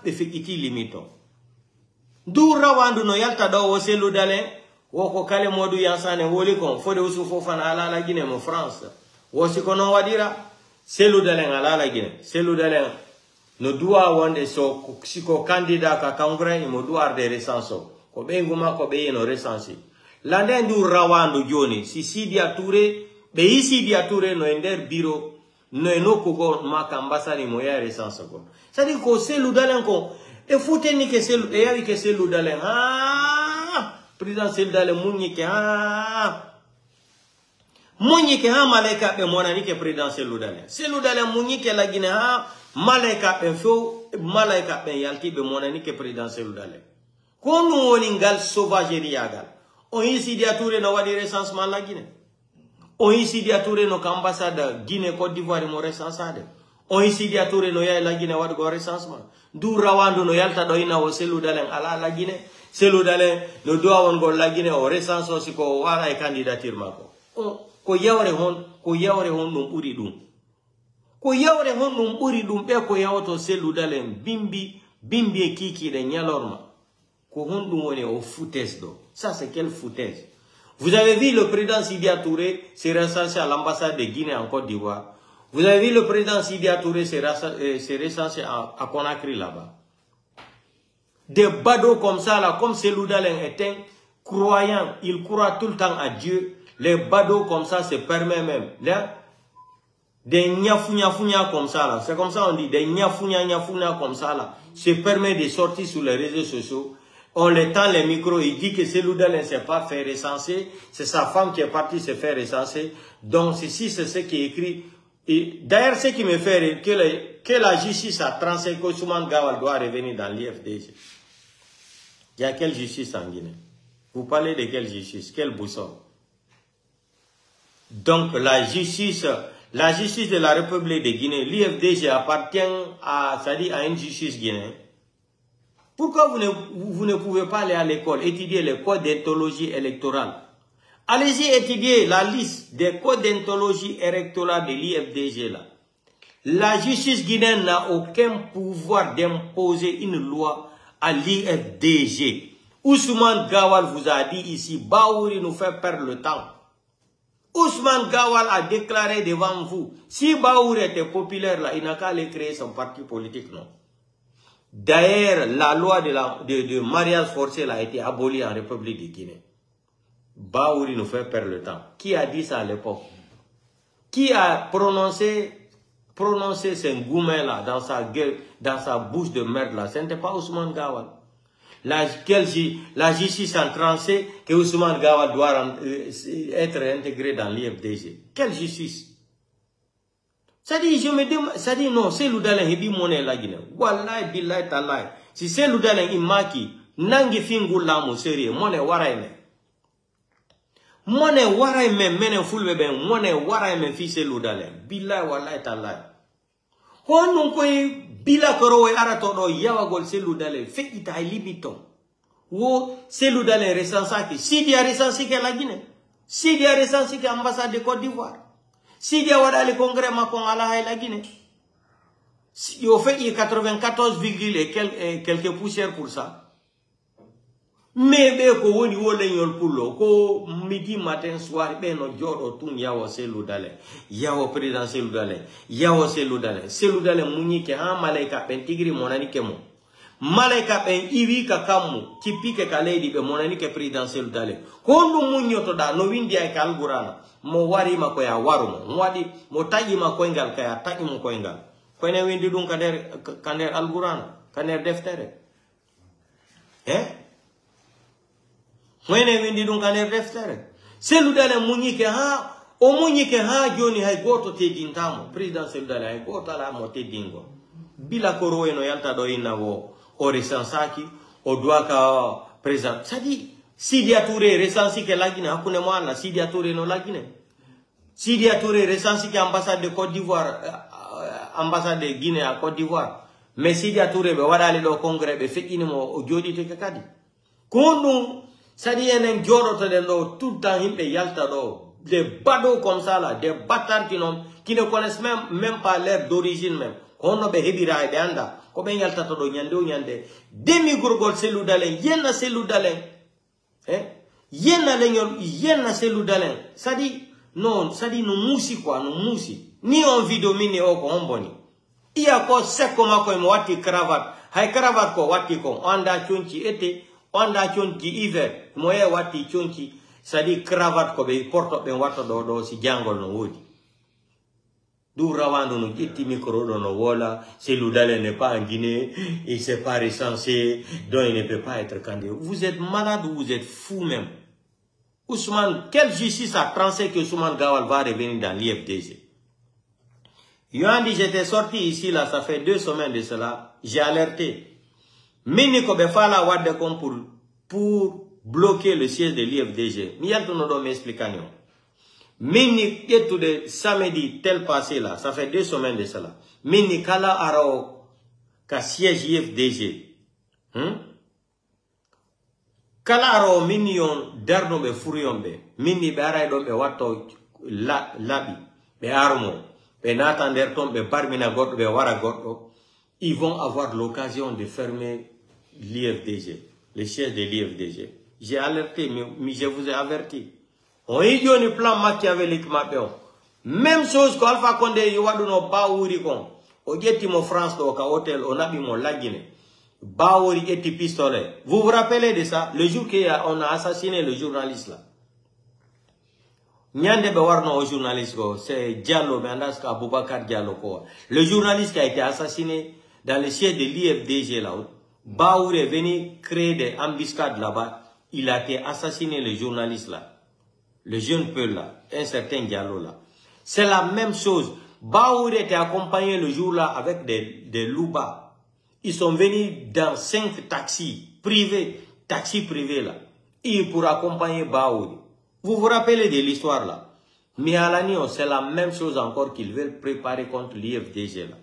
be fikiti limito. Dura wandu no yalta do wo Seloudale woko kale modu yansane woli kon fode usufo fana ala la Guinée mo France. Wo sikono wadira Seloudale ala la Guinée. Seloudale no doit wonde so siko candidat ka congrès mo doit de recenso. Ko be nguma ko be no recensi. Lande ndu rawandu joni si Sidia Touré be Sidia Touré no ender bureau no kogo maka ambassade moya recense ko. C'est-à-dire que Seloudale ko e fouteni que Seloudale yawi que Seloudale président Seloudale munyi ke malaika be monani ke président Seloudale. Seloudale munyi ke la Guinée malaika be fo malaika be yalti be monani ke président Seloudale. Ko no woni ngal sauvagerie yagal. On ici dia Touré no wadi recensement la Guinée. On ici dia Touré no ambassade Guinée Côte d'Ivoire mo recensade. On ici dia Touré no ya la Guinée wadi go recensement. Du rawandu no yalta do ina wo Seloudale ala la Guinée. Seloudale no do won go la Guinée o recense aussi ko wara e candidature mako. Ko yawre hon dum buri dum. Ko yawre hon dum buri dum be ko yawoto Seloudale bimbi e kiki de nyalorma. Ko hon dum woni o foutaise do. Ça c'est quelle foutaise? Vous avez vu le président Sidia Touré se recensé à l'ambassade de Guinée en Côte d'Ivoire. Vous avez vu le président Sidia Touré se recensé à Conakry là-bas. Des badauds comme ça là, comme Seloudale est un croyant, il croit tout le temps à Dieu. Les badauds comme ça se permettent même. Là, des gnafounia comme ça là, c'est comme ça on dit, des gnafounia comme ça là, se permet de sortir sur les réseaux sociaux, on les tend les micros, il dit que Seloudalen ne s'est pas fait recenser, c'est sa femme qui est partie se faire recenser, donc ceci c'est ce qui est écrit. Et d'ailleurs ce qui me fait rire, que la justice a tranché que Ousmane Gawal doit revenir dans l'IFDG. Il y a quelle justice en Guinée? Vous parlez de quelle justice? Quelle boussole? Donc la justice de la République de Guinée, l'IFDG appartient à, c'est-à-dire à une justice guinéenne. Pourquoi vous ne pouvez pas aller à l'école, étudier les codes d'ethologie électorale? Allez-y étudier la liste des codes d'ethologie électorale de l'IFDG là. La justice guinéenne n'a aucun pouvoir d'imposer une loi à l'IFDG. Ousmane Gawal vous a dit ici, Baouri nous fait perdre le temps. Ousmane Gawal a déclaré devant vous, si Baouri était populaire là, il n'a qu'à aller créer son parti politique, non. D'ailleurs, la loi de mariage forcé là, a été abolie en République de Guinée. Baouri nous fait perdre le temps. Qui a dit ça à l'époque? Qui a prononcé ce gourmet là dans sa gueule, dans sa bouche de merde là? Ce n'était pas Ousmane Gawal. La justice a tranché que Ousmane Gawal doit être intégré dans l'IFDG. Quelle justice? Ça dit, je me demande, ça dit non, c'est Seloudalen hebi monnaie la Guinée. Wallahi billahi talai. Si c'est Seloudalen imaki, nangi fingu lamu sérieux, monnaie waraime. Monnaie waraime mene fulbe ben, monnaie waraime fi Seloudalen. Billahi wallahi talai. Honun koy bila korowe aratodo yawagol Seloudalen fait ita limiton. Wo Seloudalen recensaki, Sidi a recensé la Guinée. Sidi a recensé l'ambassade de Côte d'Ivoire. Sidi a wada le congrès makon ala la Guinée. Il a fait 94, quelques poussières pour ça. Mais ko woni wole ñol pullo ko midi matin soir be no jodo tun yawo Seloudalen yawo président Seloudalen yawo Seloudalen munyi ke ha malaika ben tigri monani ke mo malaika ben iwi ka kammu tipike ka lady be monani ke président Seloudalen ko no munyo to da no windi ay kal gurana mo wari ma ko ya waru mo wadi mo taji ma ko ngal ka ya taji mo ko ngal ko ne windi dun kander al gurana kander deftere Mwene windi dun kaner deftere. Seloudalen munyike ha, o munyike ha joni hay goto te dintamo. Président Seloudalen hay goto ala mo te dingo. Bila koro eno yalta do ina wo o resansaki, o duaka président. Sadi, Sidi Touré resansi ke la Guinée, hakune mwana, Sidi Touré no la Guinée. Sidi Touré resansi ke ambassade de Côte d'Ivoire, ambassade de Guinée à Côte d'Ivoire. Mais Sidi Touré be wadali do congrès be fekini mo o jodi te kadi. Kono ça-dit, il y a un jour tout le temps, il y a des badauds comme ça, là, des bâtards qui ne connaissent même pas l'air d'origine même. On a des hebira et des anda. Comme il y a le nyande. Demi-gourgol Seloudalen, yena Seloudalen. Yena Seloudalen. Ça dit, non, ça dit, nous moussi quoi, nous moussi. Ni on vit dominer au comboni. Il y a quoi, c'est comme à quoi, wati cravate. Hay cravate ko, wati ko, anda chonchi ete. Onda chonki hiver, moye wati chonki, sadi cravate ko be porto be wato do si jangol no wodi. Du rawando no jetti micro do no wola, Seloudalen n'est pas en Guinée, il s'est pas recensé, donc il ne peut pas être candidat. Vous êtes malade ou vous êtes fou même. Ousmane, quelle justice a tranché que Ousmane Gawal va revenir dans l'IFDG? Yoandi, j'étais sorti ici là, ça fait 2 semaines de cela, j'ai alerté. Mini ko be fala wadde kom pour bloquer le siège de l'IFDG. Mi yalto no do m'explication. Mini de samedi tel passé là, ça fait 2 semaines de cela. Mini kala arao ka siège IFDG. Kala arao mini yon darno be furiyombe. Mini be aray do be watto labi be armo. Be natander tom be parmina goddo be wara goddo. Ils vont avoir l'occasion de fermer l'IFDG, le siège de l'IFDG. J'ai alerté, mais je vous ai averti. On y dit un plan machiavélique. Même chose qu'Alpha Condé, il y a un Baouri. On y a mon France, au hôtel, on a mis mon la Guinée. Baouri et pistolet. Vous vous rappelez de ça? Le jour qu'on a assassiné le journaliste là. Nyande Bewarno au journaliste, c'est Diallo, mais Andaska Aboubakar Diallo. Le journaliste qui a été assassiné dans le siège de l'IFDG là, Baour est venu créer des embuscades là-bas. Il a été assassiné, le journaliste là. Le jeune Peul là, un certain Diallo là. C'est la même chose. Baour était accompagné le jour là avec des loupas. Ils sont venus dans 5 taxis privés là. Et pour accompagner Baour. Vous vous rappelez de l'histoire là? Mais à l'année, c'est la même chose encore qu'ils veulent préparer contre l'IFDG là.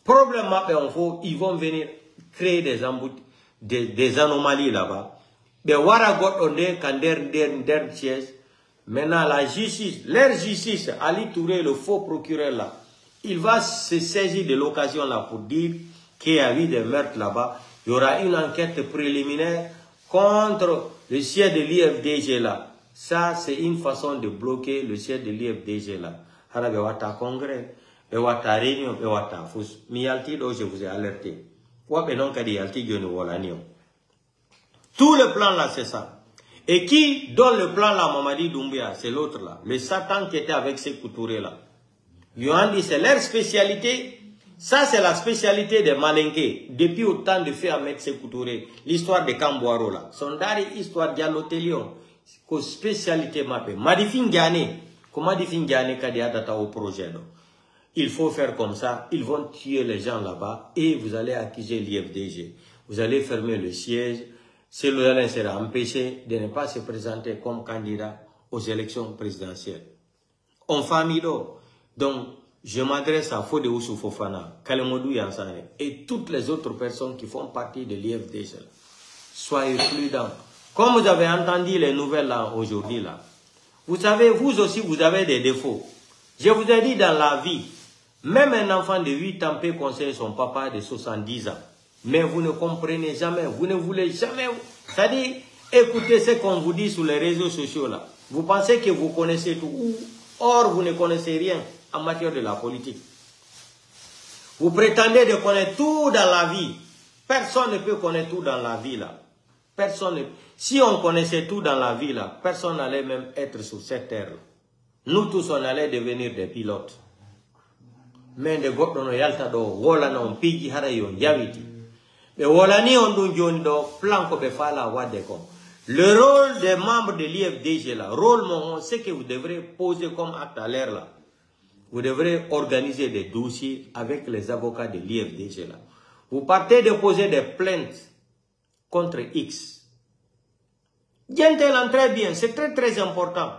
Problème, ils vont venir créer des anomalies là-bas. Mais Waragot on est quand maintenant la justice, leur justice, Ali Touré, le faux procureur là, il va se saisir de l'occasion là pour dire qu'il y a eu des meurtres là-bas. Il y aura une enquête préliminaire contre le siège de l'IFDG là. Ça, c'est une façon de bloquer le siège de l'IFDG là. Alors, Wata congrès, Wata réunion, Wata fous. Mais je vous ai alerté. Tout le plan là, c'est ça. Et qui donne le plan là, Mamadi Doumbia? C'est l'autre là. Le Satan qui était avec ses couturés là. Ils ont dit, c'est leur spécialité. Ça, c'est la spécialité des Malinké. Depuis autant de faits à mettre ses couturés. L'histoire de Kamboaro là. Son dari histoire Diallo-Télion. Que spécialité mappé. Madifin Gane. Comment Madifin Gane Kadia data au projet là. Il faut faire comme ça. Ils vont tuer les gens là-bas. Et vous allez accuser l'IFDG. Vous allez fermer le siège. Celle-là sera empêché de ne pas se présenter comme candidat aux élections présidentielles. En famille, donc, je m'adresse à Fode Oussou Fofana, Kalemodou Yansane et toutes les autres personnes qui font partie de l'IFDG. Soyez prudents. Comme vous avez entendu les nouvelles là aujourd'hui, là, vous savez, vous aussi, vous avez des défauts. Je vous ai dit dans la vie, même un enfant de 8 ans peut conseiller son papa de 70 ans. Mais vous ne comprenez jamais, vous ne voulez jamais. C'est-à-dire, écoutez ce qu'on vous dit sur les réseaux sociaux là. Vous pensez que vous connaissez tout. Or, vous ne connaissez rien en matière de la politique. Vous prétendez de connaître tout dans la vie. Personne ne peut connaître tout dans la vie là. Personne ne... Si on connaissait tout dans la vie là, personne n'allait même être sur cette terre là. Nous tous, on allait devenir des pilotes. Mais de goddo no yalta do wola non pigi hara yon yawiti. Mais wolani on dun joni do plan ko be fala wadde ko. Le rôle des membres de l'IFDG là, rôle mon, c'est que vous devrez poser comme acte à l'air là. Vous devrez organiser des dossiers avec les avocats de l'IFDG là. Vous partez de poser des plaintes contre X. Gentleman, très bien, c'est très très important.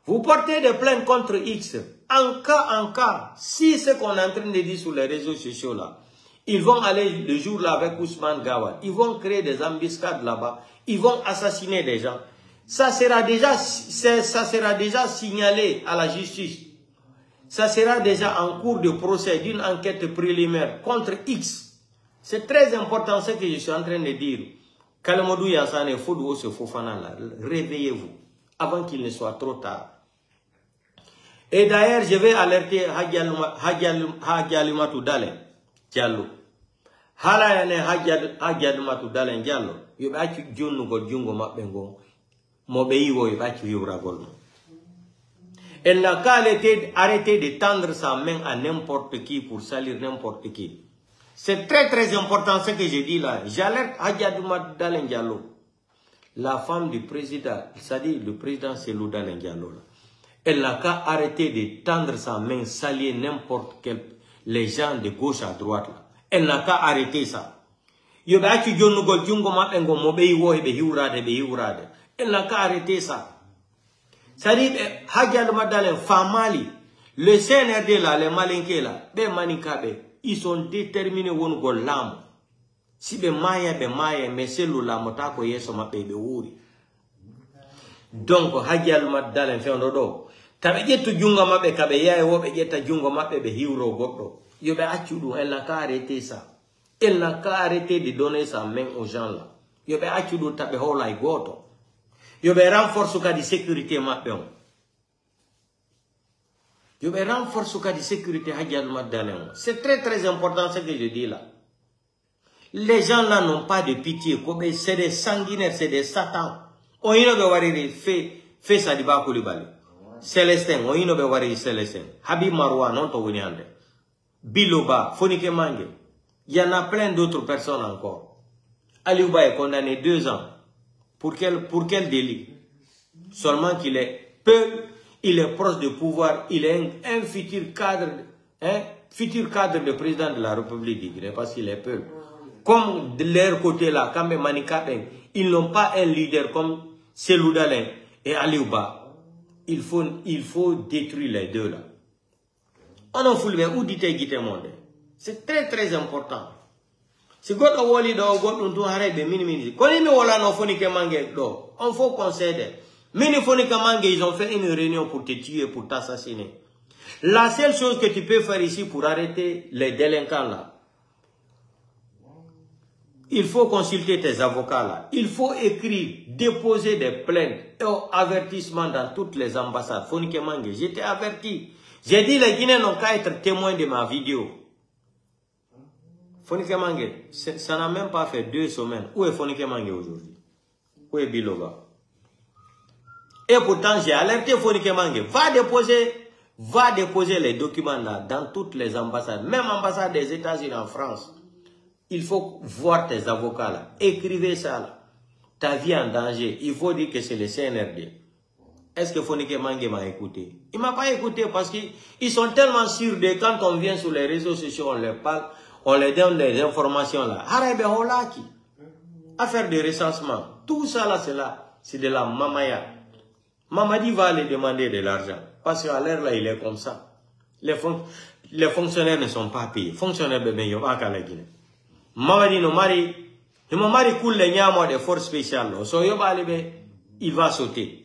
Vous portez des plaintes contre X. En cas, si ce qu'on est en train de dire sur les réseaux sociaux là, ils vont aller le jour là avec Ousmane Gawad, ils vont créer des embuscades là-bas, ils vont assassiner des gens. Ça sera déjà signalé à la justice. Ça sera déjà en cours de procès d'une enquête préliminaire contre X. C'est très important ce que je suis en train de dire. Kalemodou Yansane, Fodou Ose Fofana là, réveillez-vous avant qu'il ne soit trop tard. Et d'ailleurs, je vais alerter Hagialumatou Dalen Diallo. Halayane Hagialumatou Dalen Diallo. Yobachu Djunu God Djungo Mapengo. Mobeiwo Yobachu Yoragol. Elle n'a qu'à arrêter de tendre sa main à n'importe qui pour salir n'importe qui. C'est très très important ce que je dis là. J'alerte Hagialumatou Dalen Diallo. La femme du président, c'est-à-dire le président Selou Dalen Diallo là. Elle n'a qu'à arrêter de tendre sa main, salir n'importe quel, les gens de gauche à droite là. Elle n'a qu'à arrêter ça. Elle n'a qu'à arrêter ça. C'est-à-dire, le CNRD là, les Malinké là, ils sont déterminés à l'âme. Si be maye, mais c'est le lamo tako yeso mape be wuri. Donc, Hagialumatou Dalen Fendodo. Tabe jetu junga mabe kabe yae wobe jeta junga mabe be hiwro goddo. Yobe achudu, elle n'a qu'à arrêter ça. Elle n'a qu'à arrêter de donner sa main aux gens là. Yobe achudu tabe hola igoto. Yobe renforce ka di sécurité mabe on. Yobe renforce ka di sécurité Hagialumatou Dalen. C'est très très important ce que je dis là. Les gens là n'ont pas de pitié. C'est des sanguinaires, c'est des satans. On y a fait ça du bas Koulibaly. Célestin, on inobe wari Célestin. Habib Maroua, non to winiande. Biloba, Fonike Mange. Il y en a plein d'autres personnes encore. Aliouba est condamné 2 ans. Pour quel délit? Seulement qu'il est peu, il est proche du pouvoir, il est un futur cadre de président de la République du Guinée, parce qu'il est peu. Comme de leur côté là, quand même Manikaben, ils n'ont pas un leader comme Selou Dalein et Aliouba. Il faut détruire les deux là. On en fout le où dit monde. C'est très très important. Si God a wali do God untu harebe mini. Koni mi wala no foni ke mange do. On faut concéder. Mini foni ke mange, ils ont fait une réunion pour te tuer, pour t'assassiner. La seule chose que tu peux faire ici pour arrêter les délinquants là, il faut consulter tes avocats là. Il faut écrire, déposer des plaintes et avertissements dans toutes les ambassades. Foni ke mange, j'étais averti. J'ai dit les Guinéens n'ont qu'à être témoins de ma vidéo. Fonike Mange, ça n'a même pas fait 2 semaines. Où est Fonike Mange aujourd'hui? Où est Biloba? Et pourtant, j'ai alerté Fonike Mange. Va déposer les documents là dans toutes les ambassades. Même ambassade des États-Unis en France. Il faut voir tes avocats là. Écrivez ça là. Ta vie en danger. Il faut dire que c'est le CNRD. Est-ce que Fonike Mange m'a écouté? Il ne m'a pas écouté parce qu'ils sont tellement sûrs de quand on vient sur les réseaux sociaux, on leur parle, on leur donne des informations là. Affaire de recensement. Tout ça là, c'est de la mamaya. Mamadi va aller demander de l'argent. Parce qu'à l'heure là, il est comme ça. Les fonctionnaires ne sont pas payés. Fonctionnaires bébé, ils n'ont pas qu'à la Guinée. Mamadi nous marie. Il m'a marié cool les niamos des forces spéciales. Il va sauter.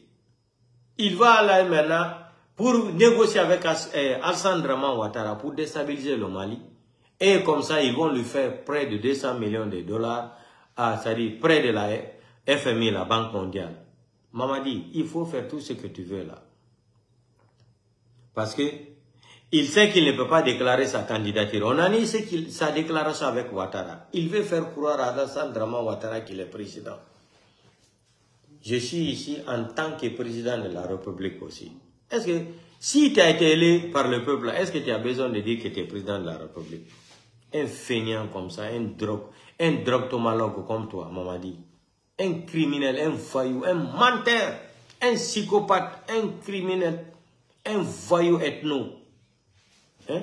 Il va aller maintenant pour négocier avec Alassane Draman Ouattara pour déstabiliser le Mali. Et comme ça, ils vont lui faire près de 200 millions de dollars, c'est-à-dire près de la FMI, la Banque mondiale. Mamadi, il faut faire tout ce que tu veux là. Parce que il sait qu'il ne peut pas déclarer sa candidature. On a dit sa déclaration avec Ouattara. Il veut faire croire à Alassane Draman Ouattara qu'il est président. Je suis ici en tant que président de la République aussi. Est-ce que, si tu as été élu par le peuple, est-ce que tu as besoin de dire que tu es président de la République? Un feignant comme ça, un droguetomalogue comme toi, Mamadi. Un criminel, un voyou, un menteur, un psychopathe, un criminel, un voyou ethno. Hein?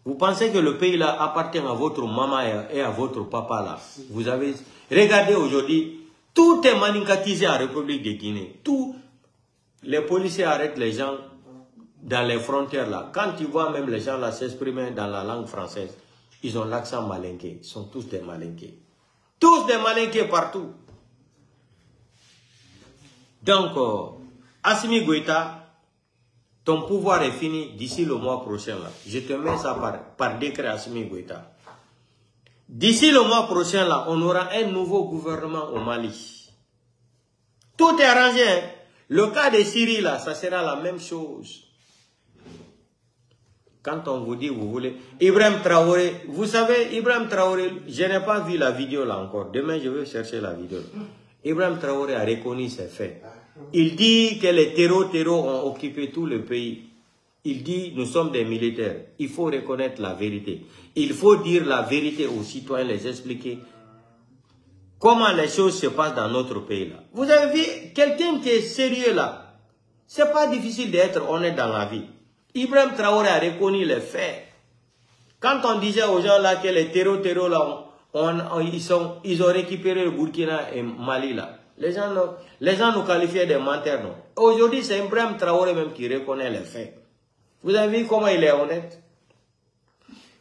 Vous pensez que le pays là appartient à votre maman et à votre papa là? Vous avez... Regardez aujourd'hui, tout est manigatisé en République de Guinée. Tout, les policiers arrêtent les gens dans les frontières là. Quand tu vois même les gens là s'exprimer dans la langue française, ils ont l'accent malinqué. Ils sont tous des malinqués. Tous des malinqués partout. Donc, Assimi Goïta, ton pouvoir est fini d'ici le mois prochain là. Je te mets ça par décret, Assimi Goïta. D'ici le mois prochain, là, on aura un nouveau gouvernement au Mali. Tout est arrangé. Hein? Le cas de Syrie, là, ça sera la même chose. Quand on vous dit, vous voulez... Ibrahim Traoré, vous savez, Ibrahim Traoré, je n'ai pas vu la vidéo là encore. Demain, je vais chercher la vidéo. Ibrahim Traoré a reconnu ses faits. Il dit que les terreaux ont occupé tout le pays. Il dit, nous sommes des militaires. Il faut reconnaître la vérité. Il faut dire la vérité aux citoyens, les expliquer comment les choses se passent dans notre pays là. Vous avez vu, quelqu'un qui est sérieux là, c'est pas difficile d'être honnête dans la vie. Ibrahim Traoré a reconnu les faits. Quand on disait aux gens là que les terreaux là, ils ont récupéré le Burkina et Mali là, les gens nous qualifiaient de menteurs. Aujourd'hui, c'est Ibrahim Traoré même qui reconnaît les faits. Vous avez vu comment il est honnête?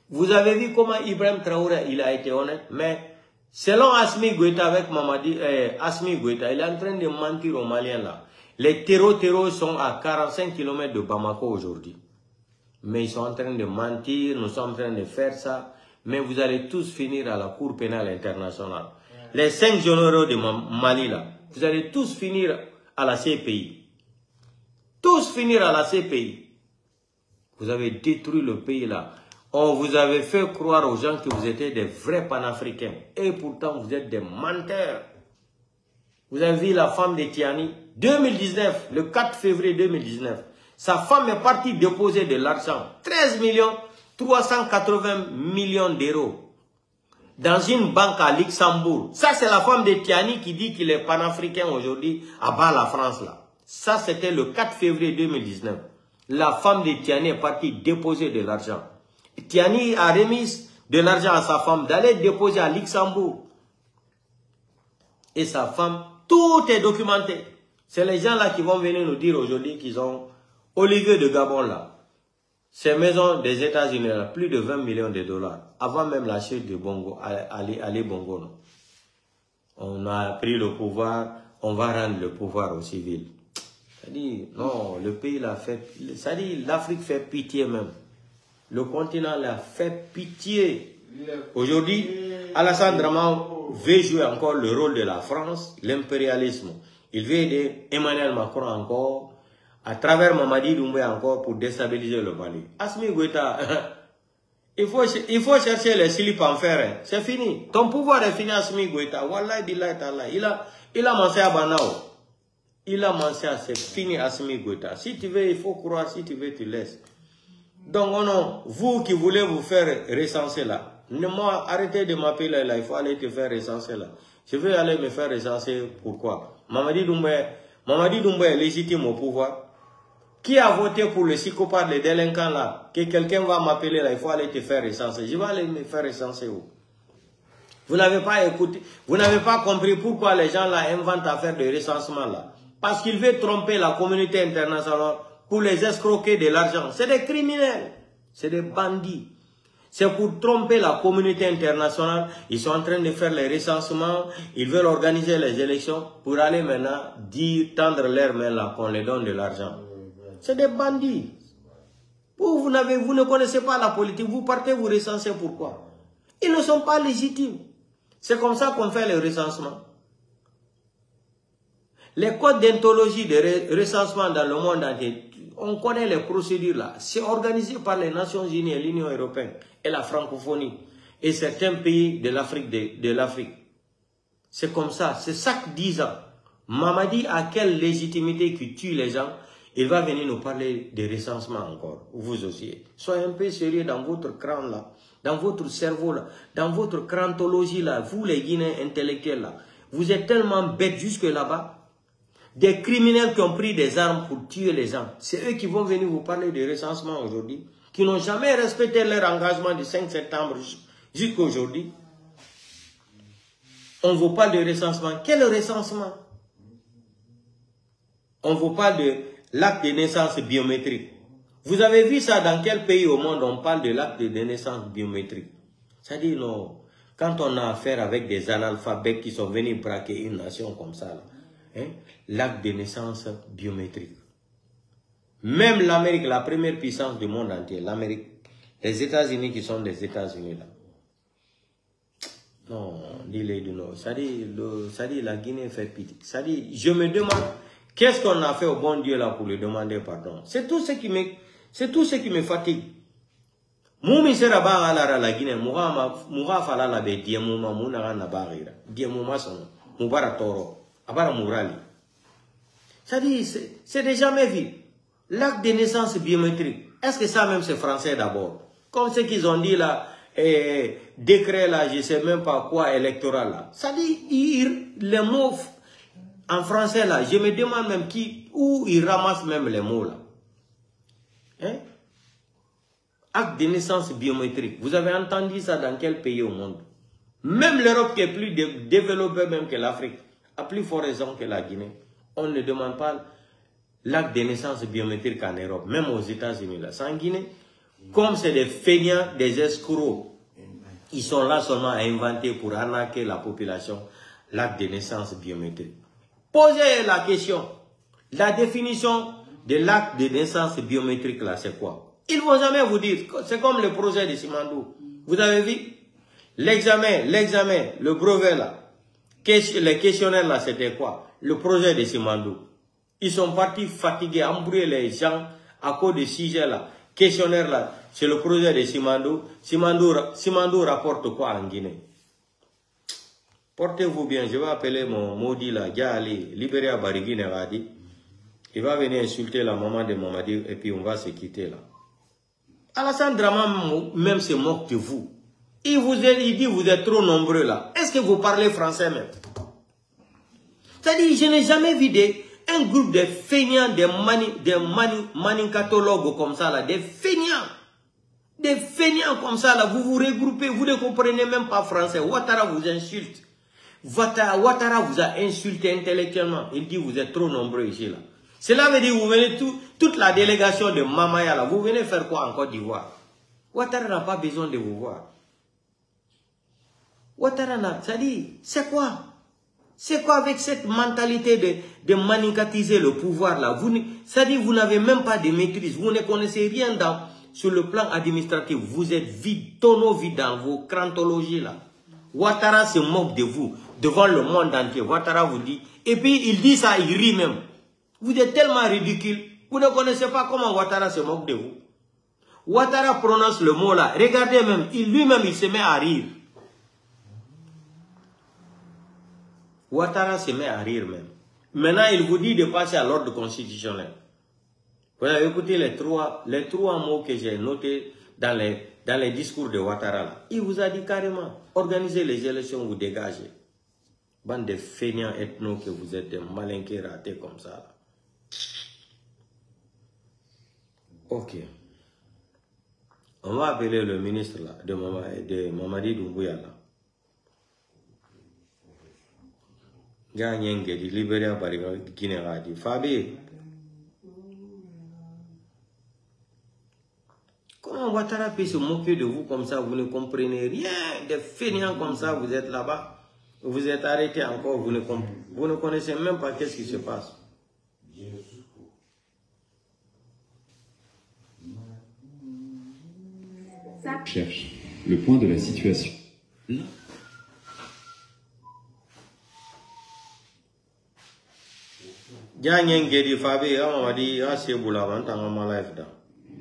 Vous avez vu comment Ibrahim Traoré il a été honnête? Mais selon Assimi Goïta avec Mamadi, Assimi Goïta, il est en train de mentir aux Maliens là. Les terreaux sont à 45 km de Bamako aujourd'hui. Mais ils sont en train de mentir, nous sommes en train de faire ça. Mais vous allez tous finir à la Cour pénale internationale. Les 5 généraux de Mali là, vous allez tous finir à la CPI. Tous finir à la CPI. Vous avez détruit le pays là. On vous avait fait croire aux gens que vous étiez des vrais panafricains. Et pourtant, vous êtes des menteurs. Vous avez vu la femme de Tiani. 2019, le 4 février 2019, sa femme est partie déposer de l'argent, 13 380 millions d'euros, dans une banque à Luxembourg. Ça, c'est la femme de Tiani qui dit qu'il est panafricain aujourd'hui, à bas la France là. Ça, c'était le 4 février 2019. La femme de Tiani est partie déposer de l'argent. Tiani a remis de l'argent à sa femme d'aller déposer à Luxembourg. Et sa femme, tout est documenté. C'est les gens là qui vont venir nous dire aujourd'hui qu'ils ont Olivier de Gabon là. Ces maisons des États-Unis là, plus de 20 millions de dollars. Avant même la chute de Bongo, Ali Bongo. Non. On a pris le pouvoir, on va rendre le pouvoir aux civils. C'est-à-dire, non, le pays l'a fait, c'est-à-dire l'Afrique fait pitié même. Le continent l'a fait pitié. Aujourd'hui, Alassane Dramane veut jouer encore le rôle de la France, l'impérialisme. Il veut aider Emmanuel Macron encore, à travers Mamadi Doumbouya encore, pour déstabiliser le Mali. Assimi Goïta, il faut chercher les slips en fer. C'est fini. Ton pouvoir est fini, Assimi Goïta. Wallah, billahi ta'ala. Il a mangé à Banao. Il a mangé à, c'est fini, Assimi Goïta. Si tu veux, il faut croire. Si tu veux, tu laisses. Donc, oh non, vous qui voulez vous faire recenser là, moi, arrêtez de m'appeler là, il faut aller te faire recenser là. Je vais aller me faire recenser, pourquoi? Mamadi Doumbouya est légitime au pouvoir. Qui a voté pour le psychopathe, le délinquant là? Que quelqu'un va m'appeler là, il faut aller te faire recenser. Je vais aller me faire recenser où? Vous n'avez pas écouté, vous n'avez pas compris pourquoi les gens là inventent à faire de recensement là. Parce qu'ils veulent tromper la communauté internationale pour les escroquer de l'argent. C'est des criminels, c'est des bandits. C'est pour tromper la communauté internationale. Ils sont en train de faire les recensements. Ils veulent organiser les élections pour aller maintenant dire, tendre leurs mains là, qu'on les donne de l'argent. C'est des bandits. Vous ne connaissez pas la politique. Vous partez vous recenser pourquoi? Ils ne sont pas légitimes. C'est comme ça qu'on fait le recensement. Les codes d'ontologie de recensement dans le monde entier, on connaît les procédures là. C'est organisé par les Nations Unies et l'Union Européenne et la francophonie et certains pays de l'Afrique. C'est comme ça. C'est chaque 10 ans. Mamadi a quelle légitimité qui tue les gens? Il va venir nous parler de recensement encore. Vous aussi. Soyez un peu sérieux dans votre crâne là. Dans votre cerveau là. Dans votre crantologie là. Vous les Guinéens intellectuels là. Vous êtes tellement bêtes jusque là-bas. Des criminels qui ont pris des armes pour tuer les gens. C'est eux qui vont venir vous parler de recensement aujourd'hui. Qui n'ont jamais respecté leur engagement du 5 septembre jusqu'à aujourd'hui. On vous parle de recensement. Quel recensement? On vous parle de l'acte de naissance biométrique. Vous avez vu ça dans quel pays au monde on parle de l'acte de naissance biométrique? C'est-à-dire, non, quand on a affaire avec des analphabètes qui sont venus braquer une nation comme ça, hein, l'acte de naissance biométrique. Même l'Amérique, la première puissance du monde entier, l'Amérique, les États-Unis qui sont des États-Unis là. Non, dis-les du Nord. C'est-à-dire, la Guinée fait pitié. C'est-à-dire, je me demande, qu'est-ce qu'on a fait au bon Dieu là pour lui demander pardon? C'est tout ce qui me fatigue. Moumi sera ba ala la Guinée, moura fala la be diamouma mouna na barira. Diamouma son, moubara toro, abara mourali. C'est-à-dire, c'est déjà jamais vu. L'acte de naissance biométrique, est-ce que ça même c'est français d'abord? Comme ce qu'ils ont dit là, décret là, je sais même pas quoi, électoral là. Ça dit, les mots en français là, je me demande même où ils ramassent même les mots là. Hein? Acte de naissance biométrique. Vous avez entendu ça dans quel pays au monde? Même l'Europe qui est plus développée même que l'Afrique, a plus fort raison que la Guinée. On ne demande pas l'acte de naissance biométrique en Europe, même aux États-Unis là. C'est en Guinée. Comme c'est des feignants, des escrocs, ils sont là seulement à inventer pour arnaquer la population l'acte de naissance biométrique. Posez la question. La définition de l'acte de naissance biométrique là, c'est quoi? Ils ne vont jamais vous dire. C'est comme le projet de Simandou. Vous avez vu? L'examen, le brevet là. Les questionnaires là, c'était quoi? Le projet de Simandou. Ils sont partis fatigués, embrouiller les gens à cause de sujet là. Questionnaire là, c'est le projet de Simandou. Simandou rapporte quoi en Guinée? Portez-vous bien, je vais appeler mon maudit là, Diali, libéré à Barigui Neradi. Il va venir insulter la maman de Mamadi et puis on va se quitter là. Alassane Dramane même se moque de vous. Il dit vous êtes trop nombreux là. Est-ce que vous parlez français même? C'est-à-dire, je n'ai jamais vu un groupe de feignants, des manicatologues comme ça là, des feignants comme ça là, vous vous regroupez, vous ne comprenez même pas français. Ouattara vous insulte. Ouattara vous a insulté intellectuellement. Il dit vous êtes trop nombreux ici là. Cela veut dire vous venez toute la délégation de Mamaya là, vous venez faire quoi en Côte d'Ivoire? Ouattara n'a pas besoin de vous voir. Ouattara n'a, c'est-à-dire, c'est quoi? C'est quoi avec cette mentalité de manicatiser le pouvoir là? C'est-à-dire vous n'avez même pas de maîtrise, vous ne connaissez rien sur le plan administratif, vous êtes vide, tonneau vide dans vos crantologies là. Ouattara se moque de vous, devant le monde entier. Ouattara vous dit, et puis il dit ça, il rit même. Vous êtes tellement ridicule, vous ne connaissez pas comment Ouattara se moque de vous. Ouattara prononce le mot là, regardez même, lui-même il se met à rire. Ouattara se met à rire même. Maintenant, il vous dit de passer à l'ordre constitutionnel. Vous avez écouté les trois mots que j'ai notés dans les discours de Ouattara là. Il vous a dit carrément, organisez les élections, vous dégagez. Bande de feignants ethno que vous êtes, des malinqués ratés comme ça là. Ok. On va appeler le ministre là, de Mamadi Doumbouya là. Gagnez libéré à Guinée. Fabi, comment Ouattara peut se moquer de vous comme ça? Vous ne comprenez rien. Des fainéants comme ça, vous êtes là-bas. Vous êtes arrêté encore. Vous ne connaissez même pas qu'est-ce qui se passe. Cherche le point de la situation.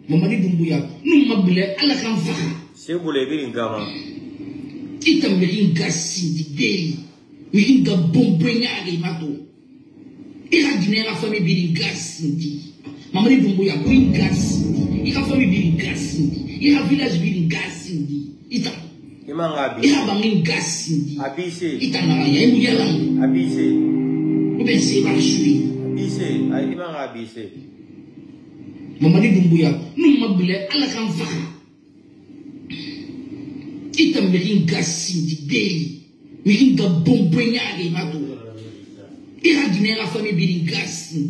Mamadi Doumbouya, nous m'appelons à la campagne. C'est vous les dire gama. Il t'a mis une gassine de délit. Il t'a bombé à mato. Il a donné la famille une gassine. Mamadi Doumbouya, une gassine. Il a famille une gassine. Il a village une gassine. Il t'a. Il a bangi une gassine. Abissé. Il t'a narayé une yalang. Abissé. Ou bien c'est marché. Abissé. Il m'a abissé. Mamadi Doumbouya, nous m'appelons à la campagne. Il t'a mis une gassine de délit. Il t'a bombé à mato. Il a donné la famille une gassine.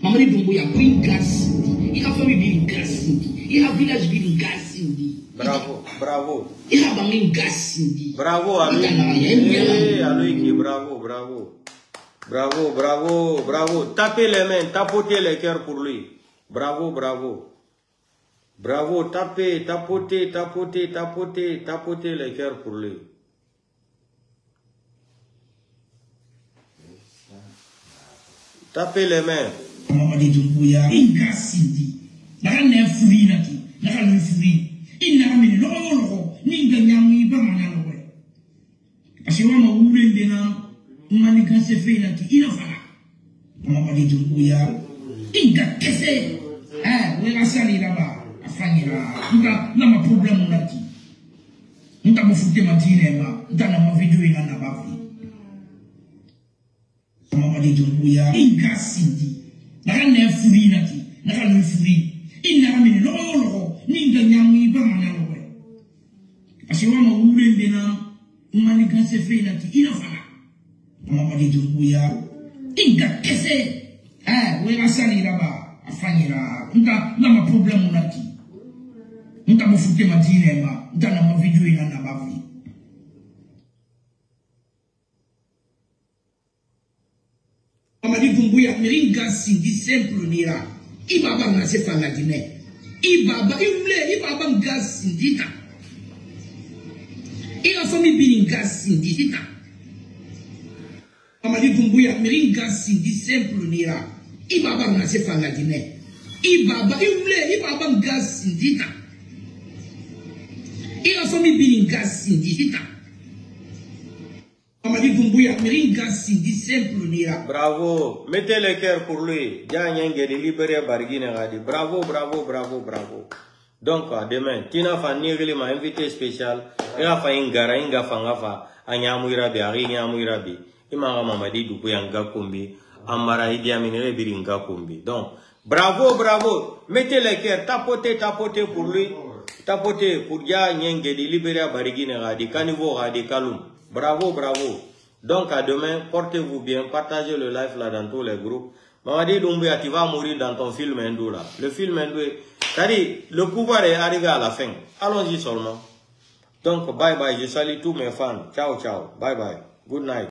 Mamadi Doumbouya, une gassine. Il a famille une gassine. Il a village une gassine. Bravo, bravo. Il a bangi une gassine. Bravo, Aloïki, bravo, bravo. Bravo, bravo, bravo. Tapez les mains, tapotez les cœurs pour lui. Bravo, bravo. Bravo, tapez, tapotez, tapotez, tapotez, tapotez les cœurs pour lui. Tapez les mains. Mamadi Doumbouya, Inga Sindi. Naka nefuri naki, naka nefuri. Inna mini lolo, ninga nyami ba manalo. Asiwa maule ndena, mani kanse fe naki, ina fala. Mamadi Doumbouya, Inga kese. Wela sali là-bas, afanyira. Nka na ma problème naki. Nka mo fute matine ma, nka na ma video ina na bafi. Mamadi Doumbouya, Inga Sindi. Naka nefuri naki, naka nefuri. Inna mini lolo, ninga nyami ba manalo. Asiwa maule ndena, mani kanse fe naki, ina fala. Mamadi Doumbouya, Inga kese. Wela sali là-bas. Afanyira, nka na ma problème naki. Nka mo fute matine ma, nka na ma video ina na bafi. Mamadi Doumbouya, miringa sindi simple nira. Ibaba na se fala Guinée. Ibaba nga sindita. Ila famille biringa sindita. Mamadi Doumbouya, miringa sindi simple nira. Ibaba na se fala Guinée. Ibaba nga sindita. Ila famille biringa sindita. Mamadi Doumbouya, Meringa Sidi, simple Nira. Bravo. Mettez le cœur pour lui. Dianyenge de libérer Barguine Radi. Bravo, bravo, bravo, bravo. Donc, demain, Tina Fanirili m'a invité spécial. Il a fait une gara, une gafangafa. Anyamouirabi, Ari Nyamouirabi. Il m'a Mamadi Doumbouya Ngakumbi. Amara Idi Aminere Biringa Kumbi. Donc, bravo, bravo. Mettez le cœur. Tapotez, tapotez pour lui. Tapotez pour Dianyenge de libérer Barguine Radi. Caniveau Radi Kaloum. Bravo, bravo. Donc à demain, portez-vous bien, partagez le live là dans tous les groupes. Mamadi Doumbouya, tu vas mourir dans ton film hindou là. Le film hindou, c'est-à-dire, le pouvoir est arrivé à la fin. Allons-y seulement. Donc, bye bye, je salue tous mes fans. Ciao, ciao. Bye bye. Good night.